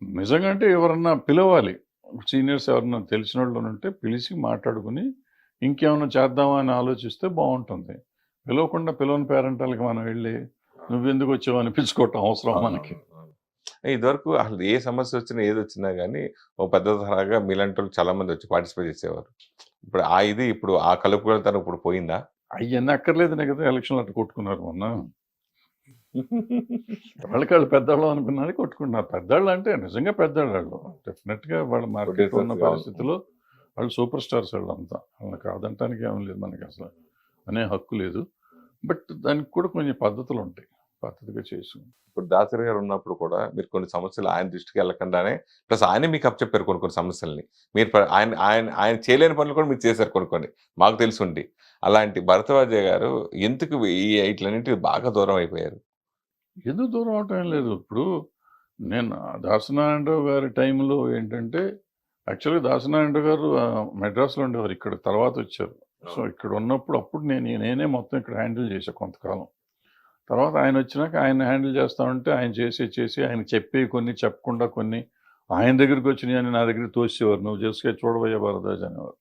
నిజంగా అంటే ఎవరన్నా పిలవాలి, సీనియర్స్ ఎవరన్నా తెలిసిన వాళ్ళు ఉంటే పిలిచి మాట్లాడుకుని ఇంకేమన్నా చేద్దామా అని ఆలోచిస్తే బాగుంటుంది. పిలవని పేరెంటాలకి మనం వెళ్ళి నువ్వెందుకు వచ్చావు అనిపించుకోవటం అవసరం మనకి? ఇదివరకు అసలు ఏ సమస్య వచ్చినా ఏది వచ్చినా కానీ ఒక పెద్ద తరహాగా మీలాంటి వాళ్ళు చాలా మంది వచ్చి పార్టిసిపేట్ చేసేవారు. ఇప్పుడు ఇప్పుడు ఆ కలుపుకొలతనం ఇప్పుడు పోయిందా? అవన్నీ అక్కర్లేదనే కదా ఎలక్షన్లు అట్టు కొట్టుకున్నారు మొన్న. వాళ్ళు పెద్దవాళ్ళు అనుకున్నారు కొట్టుకుంటున్నారు. పెద్దవాళ్ళు అంటే నిజంగా పెద్దవాళ్ళు వాళ్ళు. డెఫినెట్గా వాళ్ళ మార్కెట్ ఉన్న పరిస్థితిలో వాళ్ళు సూపర్ స్టార్స్ వాళ్ళంతా. వాళ్ళని కాదంటానికి ఏం లేదు మనకి అసలు అనే హక్కు లేదు. బట్ దానికి కూడా కొన్ని పద్ధతులు ఉంటాయి. పద్ధతిగా చేసి ఇప్పుడు దాసరి గారు ఉన్నప్పుడు కూడా మీరు కొన్ని సమస్యలు ఆయన దృష్టికి వెళ్ళకుండానే ప్లస్ ఆయనే మీకు అప్పచెప్పారు కొన్ని కొన్ని సమస్యల్ని. మీరు ఆయన ఆయన ఆయన చేయలేని పనులు కూడా మీరు చేశారు కొన్ని కొన్ని. మాకు తెలిసుండి. అలాంటి భరద్వాజ గారు ఎందుకు ఈట్లన్నింటికి బాగా దూరం అయిపోయారు? ఎందుకు దూరం అవటం ఏం లేదు. ఇప్పుడు నేను దాసనారాయణరావు గారి టైంలో ఏంటంటే యాక్చువల్‌గా దాసనారాయణరావు గారు మెడ్రాస్‌లో ఉండేవారు. ఇక్కడ తర్వాత వచ్చారు. సో, ఇక్కడ ఉన్నప్పుడు అప్పుడు నేనే మొత్తం ఇక్కడ హ్యాండిల్ చేశా కొంతకాలం. తర్వాత ఆయన వచ్చినాక ఆయన హ్యాండిల్ చేస్తా ఉంటే ఆయన చేసి ఆయన చెప్పేవి కొన్ని చెప్పకుండా కొన్ని ఆయన దగ్గరికి వచ్చినాయని నా దగ్గరికి తోసేవారు. నువ్వు చేసుకే చూడవయ్యా భరద్వాజ్ అనేవారు.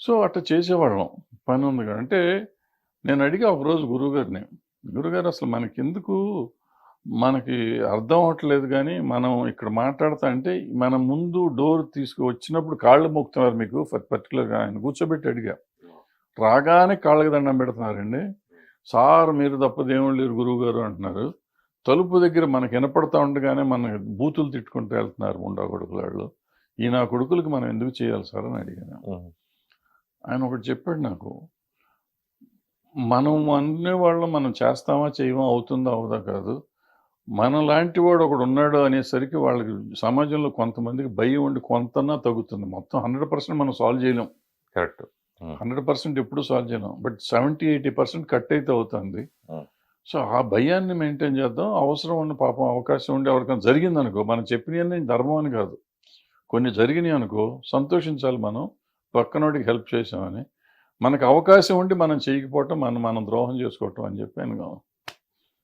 సో, అట్లా చేసేవాళ్ళం. పని ఉంది కదా అంటే నేను అడిగా ఒకరోజు గురువుగారిని. గురువుగారు అసలు మనకెందుకు మనకి అర్థం అవ్వట్లేదు కానీ మనం ఇక్కడ మాట్లాడతా అంటే మన ముందు డోర్ వచ్చినప్పుడు కాళ్ళు మొక్కుతున్నారు మీకు పర్టికులర్గా ఆయన కూర్చోబెట్టి అడిగా. రాగానే కాళ్ళకి దండం పెడుతున్నారండి. సార్ మీరు తప్ప దేవుళ్ళు లేరు గురువు గారు అంటున్నారు. తలుపు దగ్గర మనకు వినపడతా ఉండగానే మన బూతులు తిట్టుకుంటూ వెళ్తున్నారు ముండా కొడుకుల వాళ్ళు. ఈ నా కొడుకులకి మనం ఎందుకు చేయాలి సార్ అని అడిగాను. ఆయన ఒకటి చెప్పాడు నాకు. మనం అనేవాళ్ళం మనం చేస్తామా చేయమా అవుతుందా అవుదా కాదు. మనలాంటి వాడు ఒకడు ఉన్నాడు అనేసరికి వాళ్ళకి సమాజంలో కొంతమందికి భయం ఉండి కొంతన్నా తగ్గుతుంది. మొత్తం 100% మనం సాల్వ్ చేయలేం. కరెక్ట్. 100% ఎప్పుడు సాల్వ్ చేయలేం. బట్ 70-80% కట్ అయితే అవుతుంది. సో ఆ భయాన్ని మెయింటైన్ చేద్దాం. అవసరం ఉన్న పాపం అవకాశం ఉండి ఎవరికైనా జరిగిందనుకో మనం చెప్పినవన్నీ ధర్మం అని కాదు. కొన్ని జరిగినాయి అనుకో సంతోషించాలి మనం. పక్కనోడికి హెల్ప్ చేసామని. మనకు అవకాశం ఉండి మనం చేయకపోవటం మనం ద్రోహం చేసుకోవటం అని చెప్పి ఆయన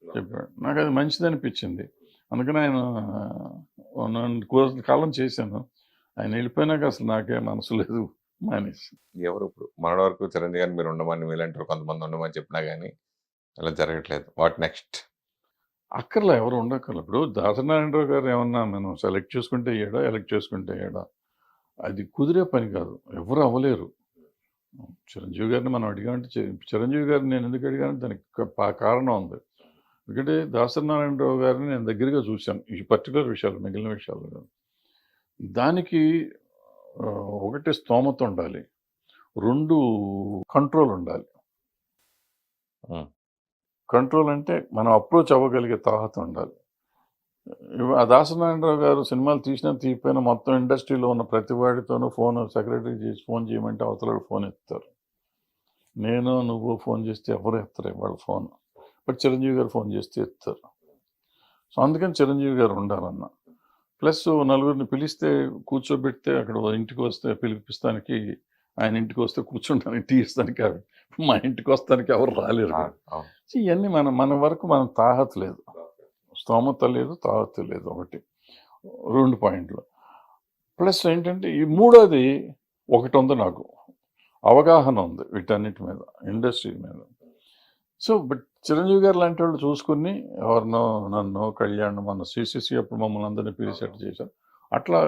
చెప్పాడు. నాకు అది మంచిది అనిపించింది. అందుకని ఆయన కాలం చేశాను. ఆయన వెళ్ళిపోయినాక అసలు నాకే మనసు లేదు మానేసి. ఎవరు ఇప్పుడు మన వరకు చిరంజీవి గారిని మీరు ఉండమని మీలాంటి కొంతమంది ఉండమని చెప్పినా కానీ అలా జరగట్లేదు. What next? అక్కర్లే ఎవరు ఉండక్కర్లే. ఇప్పుడు దాసనారాయణరావు గారు ఏమన్నా మనం సెలెక్ట్ చేసుకుంటే అయ్యాడా, ఎలక్ట్ చేసుకుంటే అయ్యాడా, అది కుదిరే పని కాదు. ఎవరు అవ్వలేరు. చిరంజీవి గారిని మనం అడిగామంటే చిరంజీవి గారిని నేను ఎందుకు అడిగాను దానికి కారణం ఉంది. ఎందుకంటే దాసనారాయణరావు గారిని నేను దగ్గరగా చూశాను ఈ పర్టికులర్ విషయాలు, మిగిలిన విషయాలు కాదు. దానికి ఒకటి స్తోమత ఉండాలి, 2 కంట్రోల్ ఉండాలి. కంట్రోల్ అంటే మనం అప్రోచ్ అవ్వగలిగే తాహత ఉండాలి. ఆ దాసనారాయణరావు గారు సినిమాలు తీసినా తీయకపోయినా మొత్తం ఇండస్ట్రీలో ఉన్న ప్రతి వాడితోనూ ఫోన్ సెక్రటరీ చేసి ఫోన్ చేయమంటే అవతల ఫోన్ ఎత్తారు. నేను నువ్వు ఫోన్ చేస్తే ఎవరు ఎత్తరు వాళ్ళ ఫోన్. బట్ చిరంజీవి గారు ఫోన్ చేస్తే ఎత్తారు. సో అందుకని చిరంజీవి గారు ఉండాలన్న. ప్లస్ నలుగురిని పిలిస్తే కూర్చోబెడితే అక్కడ ఇంటికి వస్తే పిలిపిస్తానికి ఆయన ఇంటికి వస్తే కూర్చుంటానికి టీ ఇస్తానికి మా ఇంటికి వస్తానికి ఎవరు రాలేరు. ఇవన్నీ మన వరకు మనం తాహత లేదు, స్తోమత లేదు, తాహత లేదు. 2 పాయింట్లు. ప్లస్ ఏంటంటే ఈ మూడోది ఒకటి ఉంది, నాకు అవగాహన ఉంది వీటన్నిటి మీద, ఇండస్ట్రీ మీద. సో బట్ చిరంజీవి గారు లాంటి వాళ్ళు చూసుకుని ఎవరినో నన్ను కళ్యాణ్ మన సిసిసి అప్పుడు మమ్మల్ని అందరినీ పిలిచేట్టు చేశారు. అట్లా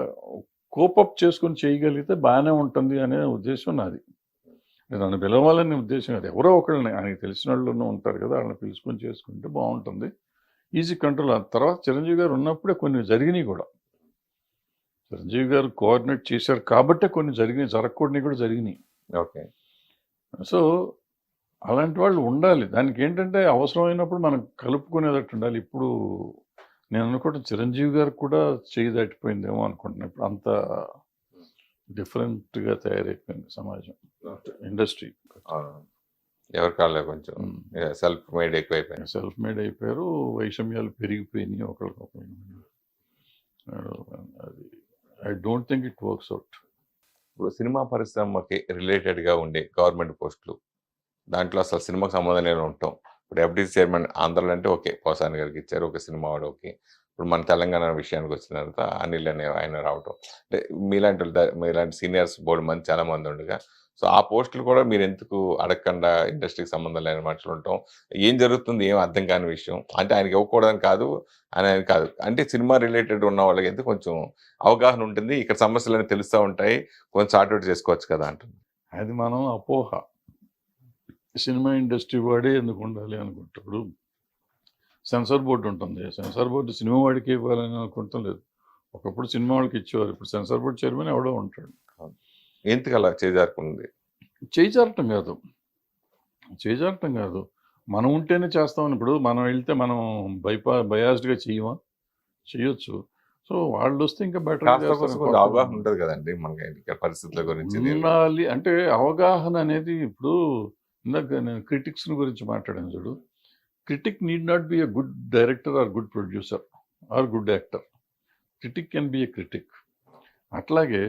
కోపప్ చేసుకుని చేయగలిగితే బాగానే ఉంటుంది అనే ఉద్దేశం నాది. నన్ను పిలవాలనే ఉద్దేశం కాదు. ఎవరో ఒకళ్ళని ఆయనకి తెలిసిన వాళ్ళు ఉంటారు కదా, వాళ్ళని పిలుచుకొని చేసుకుంటే బాగుంటుంది, ఈజీ కంట్రోల్. ఆ తర్వాత చిరంజీవి గారు ఉన్నప్పుడే కొన్ని జరిగినాయి కూడా. చిరంజీవి గారు కోఆర్డినేట్ చేశారు కాబట్టే కొన్ని జరిగినాయి, జరగకూడని కూడా జరిగినాయి. ఓకే. సో అలాంటి వాళ్ళు ఉండాలి. దానికి ఏంటంటే అవసరమైనప్పుడు మనం కలుపుకునేటట్టు ఉండాలి. ఇప్పుడు నేను అనుకోవటం చిరంజీవి గారికి కూడా చేయి దాటిపోయిందేమో అనుకుంటున్నాను. ఇప్పుడు అంత డిఫరెంట్గా తయారైపోయింది సమాజం, ఇండస్ట్రీ. ఎవరి కాళ్ళే కొంచెం సెల్ఫ్ మేడ్ ఎక్కువైపోయింది. సెల్ఫ్ మేడ్ అయిపోయారు, వైషమ్యాలు పెరిగిపోయినాయి ఒకరికొకరు. అది I don't think it works out. ఇప్పుడు సినిమా పరిశ్రమకి రిలేటెడ్గా ఉండే గవర్నమెంట్ పోస్టులు దాంట్లో అసలు సినిమాకి సంబంధం లేని ఉంటాం. ఇప్పుడు ఎఫ్డీసీ చైర్మన్ ఆంధ్రలో అంటే ఓకే, పోసాని గారికి ఇచ్చారు, ఒక సినిమా వాడు ఓకే. ఇప్పుడు మన తెలంగాణ విషయానికి వచ్చిన తర్వాత అనిల్ అనే ఆయన రావటం, అంటే మీలాంటి సీనియర్స్ బోర్డు మంది చాలా మంది ఉండగా, సో ఆ పోస్టులు కూడా మీరు ఎందుకు అడగకుండా ఇండస్ట్రీకి సంబంధం లేని మనుషులు ఉంటాం, ఏం జరుగుతుంది ఏం అర్థం కాని విషయం, అంటే ఆయనకి ఇవ్వకూడదని కాదు అని కాదు, అంటే సినిమా రిలేటెడ్ ఉన్న వాళ్ళకి ఎందుకు కొంచెం అవగాహన ఉంటుంది, ఇక్కడ సమస్యలు తెలుస్తూ ఉంటాయి, కొంచెం సార్ట్అవుట్ చేసుకోవచ్చు కదా అంటుంది. అది మనం అపోహ. సినిమా ఇండస్ట్రీ వాడే ఎందుకు ఉండాలి అనుకుంటాడు. సెన్సార్ బోర్డు ఉంటుంది. సెన్సార్ బోర్డు సినిమా వాడికి ఇవ్వాలని అనుకుంటాం లేదు. ఒకప్పుడు సినిమా వాళ్ళకి ఇచ్చేవారు. ఇప్పుడు సెన్సార్ బోర్డు చైర్మన్ ఎవడో ఉంటాడు. ఎందుకు అలా చేజారుకుంది? చేజారటం కాదు. చేజారటం కాదు. మనం ఉంటేనే చేస్తామని. ఇప్పుడు మనం వెళ్తే మనం బయాస్డ్గా చేయమా? చేయొచ్చు. సో వాళ్ళు వస్తే ఇంకా బెటర్ అవగాహన ఉంటుంది కదండి మనకి పరిస్థితుల గురించి. ఉండాలి అంటే అవగాహన అనేది ఇప్పుడు ఇందాక నేను క్రిటిక్స్ గురించి మాట్లాడాను చూడు. Critic need not be a good director or good producer or good actor. Critic can be a critic. అట్లాగే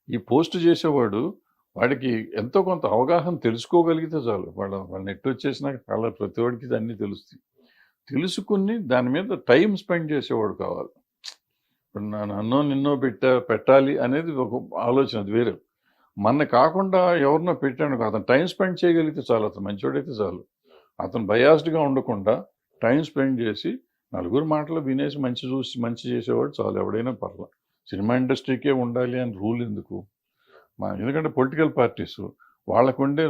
ఈ పోస్ట్ చేసేవాడు వాడికి ఎంతో కొంత అవగాహన తెలుసుకోగలిగితే చాలు. వాళ్ళ నెట్ వచ్చేసినాక చాలా ప్రతి వాడికి అన్నీ తెలుస్తాయి. తెలుసుకుని దాని మీద టైం స్పెండ్ చేసేవాడు కావాలి. ఇప్పుడు నన్నో నిన్నో పెట్టాలి అనేది ఒక ఆలోచన, అది వేరే. మన కాకుండా ఎవరినో పెట్టాను, అతను టైం స్పెండ్ చేయగలిగితే చాలు. అతను మంచివాడైతే చాలు. అతను బయాస్డ్గా ఉండకుండా టైం స్పెండ్ చేసి నలుగురు మాటలు వినేసి మంచి చేసేవాడు చాలు. ఎవడైనా పర్లా. సినిమా ఇండస్ట్రీకే ఉండాలి అని రూల్ ఎందుకు? ఎందుకంటే పొలిటికల్ పార్టీస్ వాళ్ళకుండే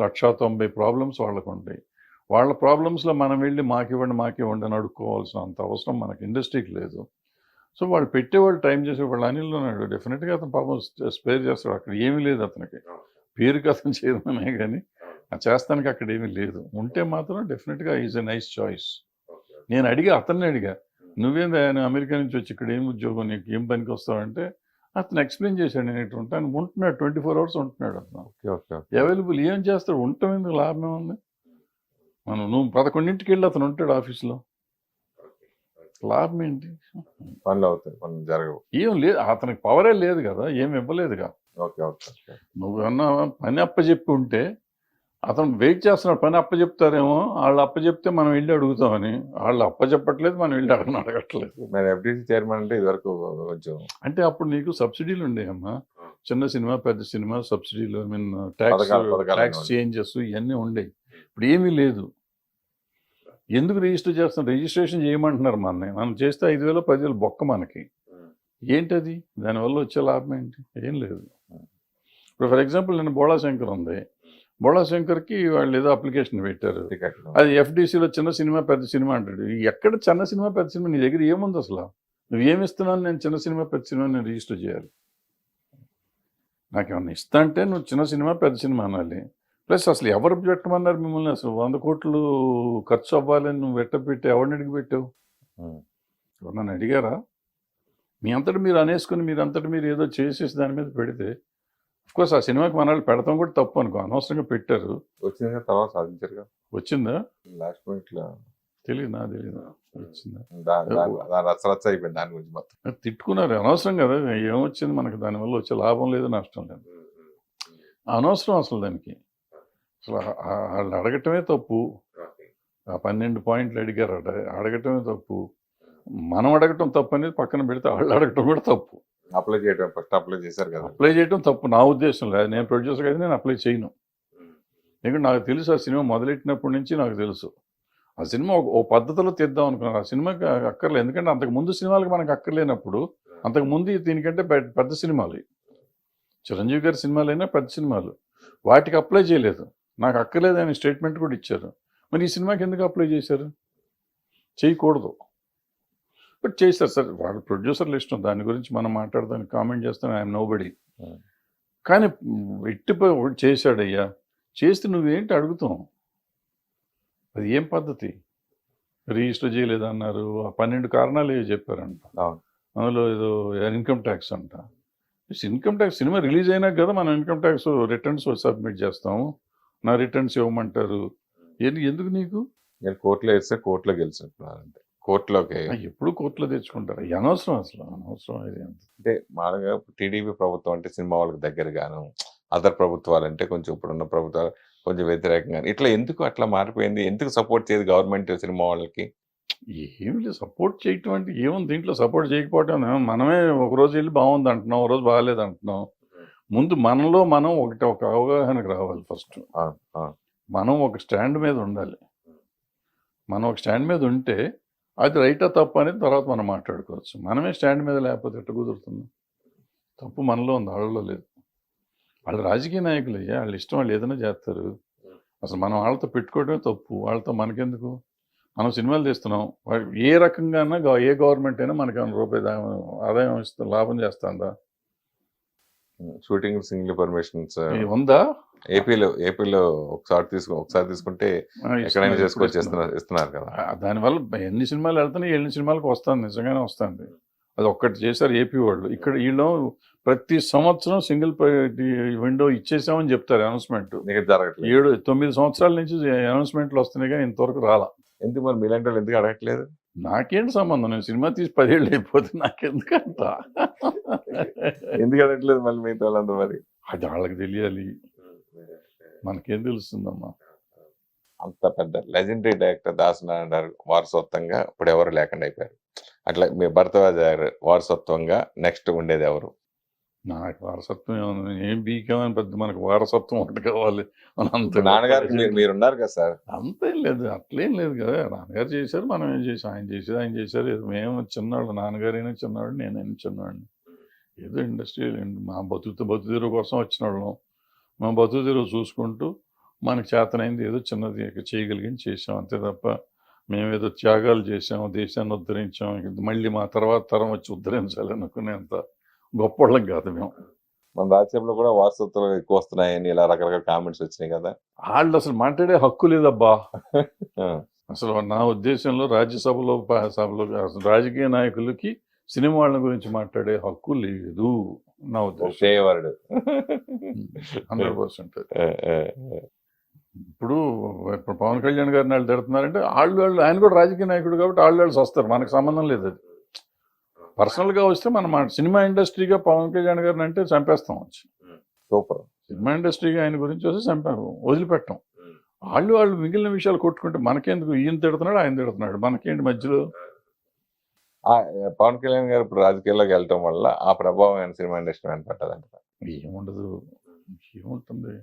190 ప్రాబ్లమ్స్ వాళ్ళకు ఉంటాయి. వాళ్ళ ప్రాబ్లమ్స్లో మనం వెళ్ళి మాకివ్వండి అని అడుక్కోవాల్సిన అంత అవసరం మనకి ఇండస్ట్రీకి లేదు. సో వాళ్ళు పెట్టేవాళ్ళు టైం చేసేవాళ్ళు. అనిల్ ఉన్నాడు, డెఫినెట్గా అతను పాపం స్పేర్ చేస్తాడు. అక్కడ ఏమీ లేదు అతనికి. పేరుకి అతను చేయడమే కానీ చేస్తానికి అక్కడ ఏమీ లేదు. ఉంటే మాత్రం డెఫినెట్గా ఈజ్ ఎ నైస్ చాయిస్. నేను అతన్ని అడిగా, నువ్వేంది ఆయన అమెరికా నుంచి వచ్చి ఇక్కడ ఏం ఉద్యోగం, నీకు ఏం పనికి వస్తావంటే అతను ఎక్స్ప్లెయిన్ చేశాడు. నేను ఇటు ఉంటాను. ఉంటున్నాడు, 24 hours ఉంటున్నాడు అతను. అవైలబుల్. ఏం చేస్తాడు? ఉండటం ఎందుకు? లాభం ఉంది. నువ్వు 11ంటికి వెళ్ళి అతను ఉంటాడు ఆఫీస్లో. లాభం ఏంటి? పనులు అవుతాయి, పనులు జరగవు. ఏం లేదు, అతనికి పవరే లేదు కదా, ఏమి ఇవ్వలేదుగా. నువ్వు ఏమన్నా పని అప్పచెప్పి ఉంటే అతను వెయిట్ చేస్తున్నాడు. పని అప్పచెప్తారేమో, వాళ్ళు అప్పచెప్తే మనం వెళ్ళి అడుగుతామని. వాళ్ళు అప్పచెప్పట్లేదు, మనం వెళ్ళి అడగట్లేదు. మరి ఎఫ్డీసీ చైర్మన్ అంటే ఇదివరకు కొంచెం అంటే అప్పుడు నీకు సబ్సిడీలు ఉండేవమ్మా. చిన్న సినిమా పెద్ద సినిమా సబ్సిడీలు, ట్యాక్స్ చేంజెస్ ఇవన్నీ ఉండేవి. ఇప్పుడు ఏమీ లేదు. ఎందుకు రిజిస్టర్ చేస్తాం? రిజిస్ట్రేషన్ చేయమంటున్నారు మనం చేస్తే 5,000 10,000 బొక్క మనకి. ఏంటది? దానివల్ల వచ్చే లాభం ఏంటి? ఏం లేదు. ఇప్పుడు ఫర్ ఎగ్జాంపుల్ నేను బోళాశంకర్ ఉంది. బోళాశంకర్కి వాళ్ళు ఏదో అప్లికేషన్ పెట్టారు. అది ఎఫ్డీసీలో చిన్న సినిమా పెద్ద సినిమా అంటాడు. ఎక్కడ చిన్న సినిమా పెద్ద సినిమా? నీ దగ్గర ఏముంది అసలు? నువ్వేమిస్తున్నాను? నేను చిన్న సినిమా పెద్ద సినిమా నేను రిజిస్టర్ చేయాలి. నాకేమన్నా ఇస్తా అంటే నువ్వు చిన్న సినిమా పెద్ద సినిమా అనాలి. ప్లస్ అసలు ఎవరు పెట్టమన్నారు మిమ్మల్ని? అసలు 100 కోట్లు ఖర్చు అవ్వాలని నువ్వు పెట్ట ఎవరిని అడిగి పెట్టావు? నన్ను అడిగారా? మీ అంతటి మీరు అనేసుకుని మీరు ఏదో చేసేసి దాని మీద పెడితే అఫ్కోర్స్ ఆ సినిమాకి మన వాళ్ళు పెడతాం కూడా తప్పు అనుకో. అనవసరంగా పెట్టారు. వచ్చిందా? తర్వాత సాధించారుగా. వచ్చిందా? లాస్ట్ పాయింట్లో తెలియదు. వచ్చిందా? రచ్చ అయిపోయింది దాని గురించి మొత్తం. తిట్టుకున్నారు అనవసరం కదా. ఏమొచ్చింది మనకు? దానివల్ల వచ్చే లాభం లేదు, నష్టం లేదు. అనవసరం అసలు దానికి. అసలు వాళ్ళు అడగటమే తప్పు. ఆ 12 పాయింట్లు అడిగారు, అడగటమే తప్పు. మనం అడగటం తప్పు అనేది పక్కన పెడితే వాళ్ళు అడగటం కూడా తప్పు. అప్లై చేయడం ఫస్ట్ అప్లై చేశారు కదా. అప్లై చేయడం తప్పు నా ఉద్దేశం లేదు. నేను ప్రొడ్యూసర్ అయితే నేను అప్లై చేయను. ఎందుకంటే నాకు తెలుసు ఆ సినిమా మొదలెట్టినప్పటి నుంచి నాకు తెలుసు. ఆ సినిమా ఓ పద్ధతిలో తీద్దాం అనుకున్నాను. ఆ సినిమాకి అక్కర్లేదు. ఎందుకంటే అంతకుముందు సినిమాలకు మనకు అక్కర్లేనప్పుడు అంతకుముందు దీనికంటే పెద్ద సినిమాలు, చిరంజీవి గారి సినిమాలైనా పెద్ద సినిమాలు, వాటికి అప్లై చేయలేదు. నాకు అక్కర్లేదు అని స్టేట్మెంట్ కూడా ఇచ్చారు. మరి ఈ సినిమాకి ఎందుకు అప్లై చేశారు? చేయకూడదు. బట్ చేశారు. సార్ వాళ్ళ ప్రొడ్యూసర్లు ఇష్టం, దాని గురించి మనం మాట్లాడదానికి కామెంట్ చేస్తాను. I'm nobody. కానీ ఎట్టిపోయి చేశాడయ్యా, చేస్తే నువ్వేంటి అడుగుతావు? అది ఏం పద్ధతి? రిజిస్టర్ చేయలేదన్నారు. 12 కారణాలు ఏవో చెప్పారంట. అందులో ఏదో ఇన్కమ్ ట్యాక్స్ అంట. ఇన్కమ్ ట్యాక్స్ సినిమా రిలీజ్ అయినాక కదా మనం ఇన్కమ్ ట్యాక్స్ రిటర్న్స్ సబ్మిట్ చేస్తాము. నా రిటర్న్స్ ఇవ్వమంటారు. ఎందుకు నీకు? నేను కోర్టులో వేస్తే కోర్టులో గెలిచినట్టున్నారంటే కోర్టులోకి ఎప్పుడు కోర్టులో తెచ్చుకుంటారు. అనవసరం, అసలు అనవసరం. ఇది అంటే మామూలుగా టీడీపీ ప్రభుత్వం అంటే సినిమా వాళ్ళకి దగ్గరగాను, అదర్ ప్రభుత్వాలు అంటే కొంచెం ఇప్పుడున్న ప్రభుత్వాలు కొంచెం వ్యతిరేకంగా, ఇట్లా ఎందుకు అట్లా మారిపోయింది? ఎందుకు సపోర్ట్ చేయదు గవర్నమెంట్ సినిమా వాళ్ళకి? ఏమి లేదు, సపోర్ట్ చేయటం అంటే ఏముంది దీంట్లో? సపోర్ట్ చేయకపోవటం మనమే ఒకరోజు వెళ్ళి బాగుంది అంటున్నాం, ఒక రోజు బాగాలేదు అంటున్నాం. ముందు మనలో మనం ఒక అవగాహనకు రావాలి. ఫస్ట్ మనం ఒక స్టాండ్ మీద ఉండాలి. మనం ఒక స్టాండ్ మీద ఉంటే అది రైటా తప్పు అనేది తర్వాత మనం మాట్లాడుకోవచ్చు. మనమే స్టాండ్ మీద లేకపోతే ఎట్ట కుదురుతుంది? తప్పు మనలో ఉంది, వాళ్ళలో లేదు. వాళ్ళు రాజకీయ నాయకులు అయ్యా, వాళ్ళ ఇష్టం, వాళ్ళు ఏదైనా చేస్తారు. అసలు మనం వాళ్ళతో పెట్టుకోవడమే తప్పు. వాళ్ళతో మనకెందుకు? మనం సినిమాలు తీస్తున్నాం ఏ రకంగానే ఏ గవర్నమెంట్ అయినా మనకి రూపాయి ఆదాయం ఇస్తుంది, లాభం చేస్తుందా? షూటింగ్ సింగిల్ పర్మిషన్స్ ఉందా? ఏపీలో ఒకసారి తీసుకుంటే ఎక్కడైనా చేసుకోవచ్చు, ఇస్తున్నారు కదా. దానివల్ల ఎన్ని సినిమాలు వెళ్తున్నాయి, ఎన్ని సినిమాలకు వస్తుంది, నిజంగానే వస్తుంది. అది ఒక్కటి చేశారు ఏపీ వాళ్ళు. ఇక్కడ వీళ్ళు ప్రతి సంవత్సరం సింగిల్ విండో ఇచ్చేసామని చెప్తారు అనౌన్స్మెంట్. 7-9 సంవత్సరాల నుంచి అనౌన్స్మెంట్లు వస్తున్నాయి కానీ ఇంతవరకు రాలా. ఎందుకు మరి మీలాంటి వాళ్ళు ఎందుకు అడగట్లేదు? నాకేంటి సంబంధం, నేను సినిమా తీసి 10 ఏళ్ళు అయిపోతే నాకెందుకంట. ఎందుకు అడగట్లేదు మళ్ళీ మిగతా వాళ్ళందరూ? మరి అది వాళ్ళకి తెలియాలి, మనకేం తెలుస్తుందమ్మా. అంత పెద్ద లెజెండరీ డైరెక్టర్ దాసనారాయణ గారు వారసత్వంగా ఇప్పుడు ఎవరు లేకుండా అయిపోయారు. అట్లా మీ భరద్వాజ్ గారు వారసత్వంగా నెక్స్ట్ ఉండేది ఎవరు? నాకు వారసత్వం ఏమన్నా, ఏం బీకేమని పెద్ద మనకు వారసత్వం ఒకటి కావాలి మన అంత. నాన్నగారు మీరున్నారు కదా సార్. అంతేం లేదు, అట్లేం లేదు కదా. నాన్నగారు చేశారు, మనం ఏం చేసాం, ఆయన చేశారు. మేము చిన్నవాళ్ళు, నాన్నగారైనా చిన్నవాడు, నేనైనా చిన్నవాడిని. ఏదో ఇండస్ట్రీ మా బతుకుతీరు కోసం వచ్చిన వాళ్ళం. మా బతుకుతీరు చూసుకుంటూ మనకు చేతనైంది ఏదో చిన్నది చేయగలిగింది చేసాం, అంతే తప్ప మేమేదో త్యాగాలు చేసాము, దేశాన్ని ఉద్ధరించాం, మళ్ళీ మా తర్వాత తరం వచ్చి ఉద్ధరించాలనుకునేంత గొప్పవాళ్ళం కాదు మేము. మన రాజ్యంలో కూడా వారసత్వాలు ఎక్కువ వస్తున్నాయని ఇలా రకరకాల కామెంట్స్ వచ్చినాయి కదా. వాళ్ళు అసలు మాట్లాడే హక్కు లేదబ్బా. అసలు నా ఉద్దేశంలో రాజ్యసభలో అసలు రాజకీయ నాయకులకి సినిమా వాళ్ళ గురించి మాట్లాడే హక్కు లేదు నా ఉద్దేశం. 100%. ఇప్పుడు పవన్ కళ్యాణ్ గారిని వాళ్ళు తిడుతున్నారంటే ఆయన కూడా రాజకీయ నాయకుడు కాబట్టి వాళ్ళు వస్తారు, మనకు సంబంధం లేదు. అది పర్సనల్గా వస్తే మనం సినిమా ఇండస్ట్రీగా పవన్ కళ్యాణ్ గారిని అంటే చంపేస్తాం వచ్చి. సూపర్. సినిమా ఇండస్ట్రీగా ఆయన గురించి వస్తే వదిలిపెట్టాం. వాళ్ళు మిగిలిన విషయాలు కొట్టుకుంటే మనకెందుకు, ఈయన తిడుతున్నాడు ఆయన తిడుతున్నాడు, మనకేంటి మధ్యలో. పవన్ కళ్యాణ్ గారు ఇప్పుడు రాజకీయాల్లోకి వెళ్ళటం వల్ల ఆ ప్రభావం ఆయన సినిమా ఇండస్ట్రీ మీద పట్టదంట. ఏముండదు, ఏముంటుంది,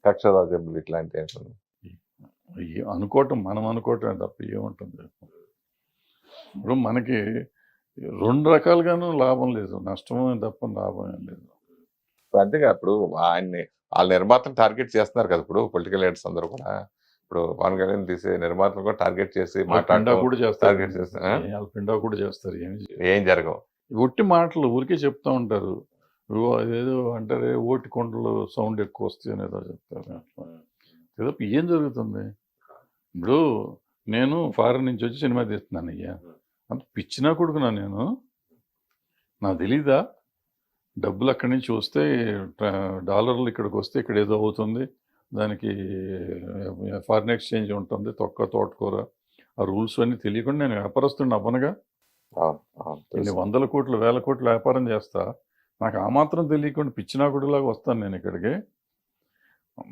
కక్ష రాజ్యాలు ఇట్లాంటి అనుకోవటం, మనం అనుకోవటం తప్ప ఏముంటుంది. ఇప్పుడు మనకి 2 రకాలుగాను లాభం లేదు, నష్టమే తప్ప లాభం ఏం లేదు. అంతేగా ఇప్పుడు వాళ్ళ నిర్మాతను టార్గెట్ చేస్తున్నారు కదా ఇప్పుడు పొలిటికల్ లీడర్స్ అందరూ కూడా. ఇప్పుడు పవన్ కళ్యాణ్ తీసే నిర్మాతలు కూడా టార్గెట్ చేసి కూడా చేస్తారు, పిండా కూడా చేస్తారు. ఏం జరగవు, ఒట్టి మాటలు ఊరికే చెప్తా ఉంటారు. అదేదో అంటారే ఓటి కొండలు సౌండ్ ఎక్కువ వస్తాయి అనేదో చెప్తారు. ఏదో ఏం జరుగుతుంది? ఇప్పుడు నేను ఫారెన్ నుంచి వచ్చి సినిమా తీస్తున్నాను అయ్యా, అంత పిచ్చినా కొడుకున్నా నేను, నాకు తెలీదా డబ్బులు అక్కడి నుంచి వస్తే డాలర్లు ఇక్కడికి వస్తే ఇక్కడ ఏదో అవుతుంది, దానికి ఫారిన్ ఎక్స్చేంజ్ ఉంటుంది, తోటకూర, ఆ రూల్స్ అన్నీ తెలియకుండా నేను వ్యాపారస్తుడిని అవ్వనుగా. ఇన్ని 100 కోట్లు 1000 కోట్లు వ్యాపారం చేస్తా, నాకు ఆ మాత్రం తెలియకుండా పిచ్చినాకుడిలాగా వస్తాను నేను ఇక్కడికి.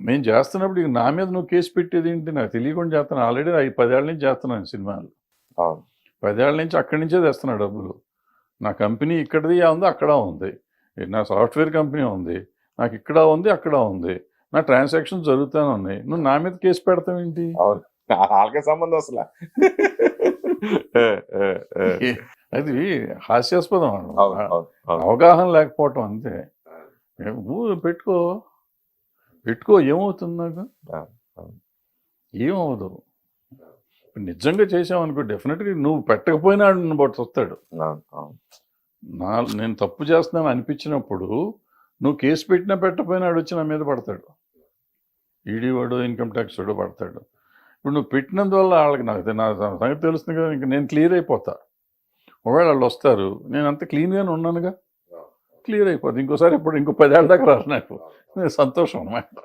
నేను చేస్తున్నప్పుడు ఇక నా మీద నువ్వు కేసు పెట్టేది ఏంటి? నాకు తెలియకుండా చేస్తాను. ఆల్రెడీ 10 ఏళ్ళ నుంచి చేస్తున్నాను సినిమాలు. 10 ఏళ్ళ నుంచి అక్కడి నుంచే తెస్తున్నా డబ్బులు. నా కంపెనీ ఇక్కడది ఉంది, అక్కడ ఉంది, నా సాఫ్ట్వేర్ కంపెనీ ఉంది, నాకు ఇక్కడ ఉంది, అక్కడ ఉంది, నా ట్రాన్సాక్షన్స్ జరుగుతూనే ఉన్నాయి. నువ్వు నా మీద కేసు పెడతావు ఏంటి? వాళ్ళకే సంబంధం అసలు. అది హాస్యాస్పదం, అవగాహన లేకపోవటం అంతే. పెట్టుకో ఏమవుతుంది నాకు? ఏమవుదు. నిజంగా చేసావనుకో డెఫినెట్గా నువ్వు పెట్టకపోయినా బట్టి వస్తాడు. నేను తప్పు చేస్తున్నాను అనిపించినప్పుడు నువ్వు కేసు పెట్టినా పెట్టకపోయినాడు వచ్చి నా మీద పడతాడు. ఈడీ వాడు ఇన్కమ్ ట్యాక్స్ వాడు పడతాడు. ఇప్పుడు నువ్వు పెట్టినందువల్ల వాళ్ళకి నా సంగతి తెలుస్తుంది కదా, ఇంక నేను క్లియర్ అయిపోతా. ఒకవేళ వాళ్ళు వస్తారు, నేను అంత క్లీన్గానే ఉన్నానుగా, క్లియర్ అయిపోతుంది. ఇంకోసారి ఇంకో 10 ఏళ్ళ దాకా రాదు నాకు, నేను సంతోషం అన్నమాట.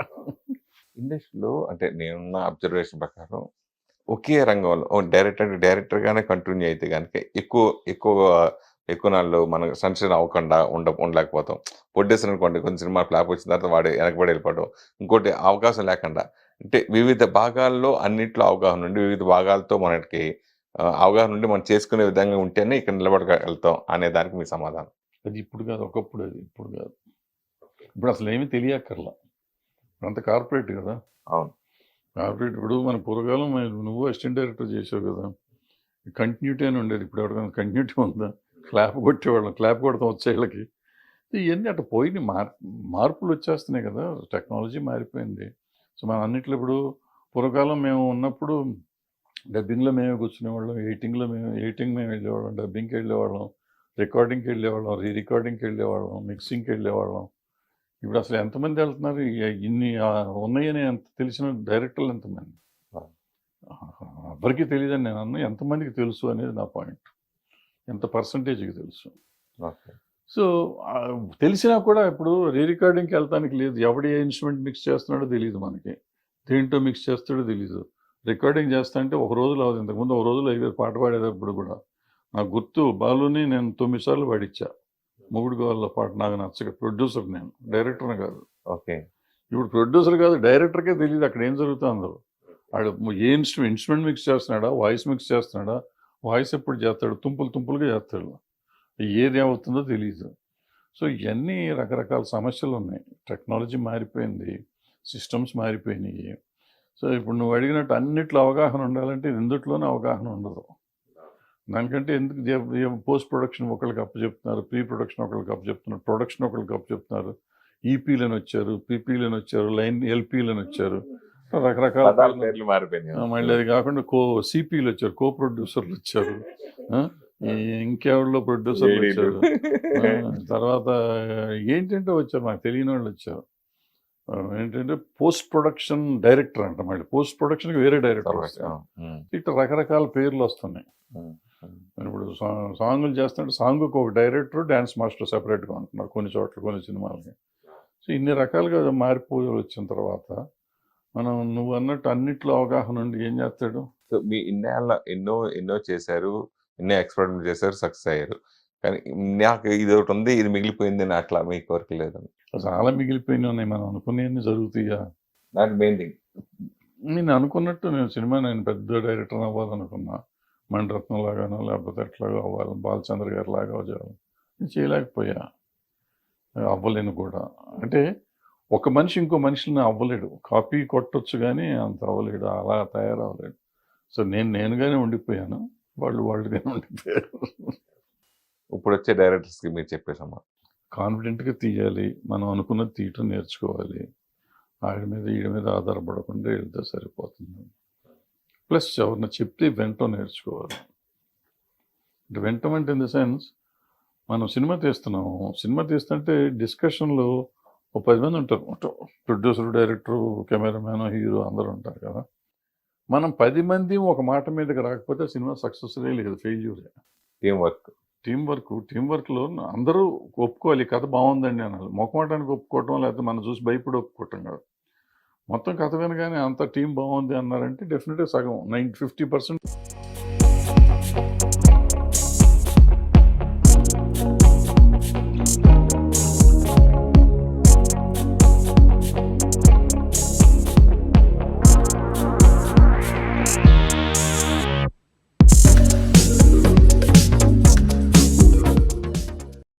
ఇండస్ట్రీలో అంటే నేనున్న అబ్జర్వేషన్ ప్రకారం ఒకే రంగంలో డైరెక్టర్గానే కంటిన్యూ అయితే కనుక ఎక్కువ నాళ్ళు మనకు సన్షన్ అవ్వకుండా ఉండలేకపోతాం. ప్రొడ్యూసర్ అనుకోండి, కొన్ని సినిమా ఫ్లాప్ వచ్చిన తర్వాత వాడు వెనకబడి వెళ్ళిపోవడం, ఇంకోటి అవకాశం లేకుండా, అంటే వివిధ భాగాల్లో అన్నింటిలో అవగాహన ఉండి వివిధ భాగాలతో మనకి అవగాహన ఉండి మనం చేసుకునే విధంగా ఉంటేనే ఇక్కడ నిలబడగలుగుతాం అనే దానికి మీ సమాధానం? అది ఇప్పుడు కాదు, ఒకప్పుడు. అది ఇప్పుడు కాదు. ఇప్పుడు అసలు ఏమీ తెలియక్కర్లా, అంత కార్పొరేట్ కదా. అవును, కార్పొరేట్. ఇప్పుడు మన పూర్వకాలం నువ్వు అసిస్టెంట్ డైరెక్టర్ చేసావు కదా, కంటిన్యూటీ అని ఉండేది. ఇప్పుడు ఎవరికైనా కంటిన్యూటీ ఉందా? క్లాప్ కొట్టేవాళ్ళం, క్లాప్ కొడతాం వచ్చేళ్ళకి. ఇవన్నీ అట్లా పోయి మార్పులు వచ్చేస్తున్నాయి కదా, టెక్నాలజీ మారిపోయింది. సో మన అన్నిట్లో ఇప్పుడు పూర్వకాలం మేము ఉన్నప్పుడు డబ్బింగ్లో మేమే కూర్చునేవాళ్ళం, ఎడిటింగ్ మేము వెళ్ళేవాళ్ళం, డబ్బింగ్కి వెళ్ళేవాళ్ళం, రికార్డింగ్కి వెళ్ళేవాళ్ళం, రికార్డింగ్కి వెళ్ళేవాళ్ళం, మిక్సింగ్కి వెళ్ళేవాళ్ళం. ఇప్పుడు అసలు ఎంతమంది వెళ్తున్నారు? ఇన్ని ఉన్నాయని ఎంత తెలిసిన డైరెక్టర్లు ఎంతమంది? ఎవరికి తెలియదని నేను అన్నా, ఎంతమందికి తెలుసు అనేది నా పాయింట్. ఎంత పర్సంటేజ్కి తెలుసు. ఓకే. సో తెలిసినా కూడా ఇప్పుడు రికార్డింగ్కి వెళ్తానికి లేదు. ఎవడు ఏ ఇన్స్ట్రుమెంట్ మిక్స్ చేస్తున్నాడో తెలియదు మనకి, దేంట్లో మిక్స్ చేస్తాడో తెలీదు. రికార్డింగ్ చేస్తా అంటే ఒక రోజులో అవ్వదు. ఇంతకుముందు ఒక రోజులో అయిపోయి పాట పాడేటప్పుడు కూడా నాకు గుర్తు, బాలుని నేను 9 సార్లు పాడిచ్చా. మొగుడు గోవాల్లో పాట నాకు నచ్చక. ప్రొడ్యూసర్ నేను, డైరెక్టర్ని కాదు. ఓకే. ఇప్పుడు ప్రొడ్యూసర్ కాదు, డైరెక్టర్కే తెలియదు అక్కడ ఏం జరుగుతుందో. వాడు ఏ ఇన్స్ట్రుమెంట్ మిక్స్ చేస్తున్నాడా, వాయిస్ మిక్స్ చేస్తున్నాడా, వాయిస్ ఎప్పుడు చేస్తాడు, తుంపులుగా చేస్తాడు, ఏది అవుతుందో తెలియదు. సో ఇవన్నీ రకరకాల సమస్యలు ఉన్నాయి. టెక్నాలజీ మారిపోయింది, సిస్టమ్స్ మారిపోయినాయి. సో ఇప్పుడు నువ్వు అడిగినట్టు అన్నిట్లో అవగాహన ఉండాలంటే ఇందుట్లోనే అవగాహన ఉండదు. దానికంటే ఎందుకు పోస్ట్ ప్రొడక్షన్ ఒకళ్ళకి అప్పచెప్తున్నారు, ప్రీ ప్రొడక్షన్ ఒకళ్ళకి అప్పచెప్తున్నారు, ప్రొడక్షన్ ఒకళ్ళకి అప్పచెప్తున్నారు, ఈపీలను వచ్చారు, పీపీలను వచ్చారు, లైన్ ఎల్పీలను వచ్చారు, రకరకాల పేర్లు మారిపోయినాయి. మళ్ళీ అది కాకుండా సిపిలు వచ్చారు, కో ప్రొడ్యూసర్లు వచ్చారు, ఇంకెవరిలో ప్రొడ్యూసర్లు వచ్చారు, తర్వాత ఏంటంటే వచ్చారు నాకు తెలియని వాళ్ళు వచ్చారు. ఏంటంటే పోస్ట్ ప్రొడక్షన్ డైరెక్టర్ అంట, మళ్ళీ పోస్ట్ ప్రొడక్షన్కి వేరే డైరెక్టర్ వస్తారు. ఇట్లా రకరకాల పేర్లు వస్తున్నాయి. ఇప్పుడు సాంగులు చేస్తుంటే సాంగ్కి ఒక డైరెక్టర్, డ్యాన్స్ మాస్టర్ సెపరేట్గా ఉంటున్నారు కొన్ని చోట్ల, కొన్ని సినిమాలకి. సో ఇన్ని రకాలుగా మారిపోయి వచ్చిన తర్వాత మనం నువ్వు అన్నట్టు అన్నిట్లో అవగాహన ఉండి ఏం చేస్తాడు. సో మీ ఇన్నేళ్ళ ఎన్నో చేశారు, ఎన్నో ఎక్స్పెరిమెంట్ చేశారు, సక్సెస్ అయ్యారు. కానీ నాకు ఇది ఒకటి ఉంది, ఇది మిగిలిపోయింది అని అట్లా మీ కోరిక లేదని? చాలా మిగిలిపోయినాయి ఉన్నాయి. మనం అనుకునేవన్నీ జరుగుతాయా? నాకు మెయిన్ థింగ్ నేను అనుకున్నట్టు నేను పెద్ద డైరెక్టర్ అవ్వాలనుకున్నా, మణిరత్నం లాగానో లేకపోతే ఎట్లాగో అవ్వాలి, బాలచంద్ర గారి లాగా అవ్వాలి. నేను చేయలేకపోయా, అవ్వలేను కూడా. అంటే ఒక మనిషి ఇంకో మనిషిని అవ్వలేడు, కాపీ కొట్టొచ్చు కానీ అంత అవ్వలేడు, అలా తయారవ్వలేడు. సో నేనుగానే ఉండిపోయాను, వాళ్ళుగానే ఉండిపోయారు. ఇప్పుడు వచ్చే డైరెక్టర్స్కి మీరు చెప్పేసమ్మా, కాన్ఫిడెంట్గా తీయాలి, మనం అనుకున్నది తీయటం నేర్చుకోవాలి, వీడి మీద ఆధారపడకుండా వెళ్తే సరిపోతుంది. ప్లస్ ఎవరిని చెప్తే వెంటనే నేర్చుకోవాలి. అంటే వెంటమంటే ఇన్ ద సెన్స్, మనం సినిమా తీస్తున్నాము, సినిమా తీస్తుంటే డిస్కషన్లో ఒక 10 మంది ఉంటారు, ప్రొడ్యూసర్, డైరెక్టరు, కెమెరామ్యాన్, హీరో అందరూ ఉంటారు కదా. మనం 10 మంది ఒక మాట మీదకి రాకపోతే సినిమా సక్సెస్లే లేదు, ఫెయిల్యూరే. టీం వర్క్లో అందరూ ఒప్పుకోవాలి, కథ బాగుందండి అనాలి. మొక్కమాటానికి ఒప్పుకోవటం, లేకపోతే మనం చూసి భయపడి ఒప్పుకోవటం కాదు. మొత్తం కథ వినగానే అంత టీం బాగుంది అన్నారంటే డెఫినెట్గా సగం 50%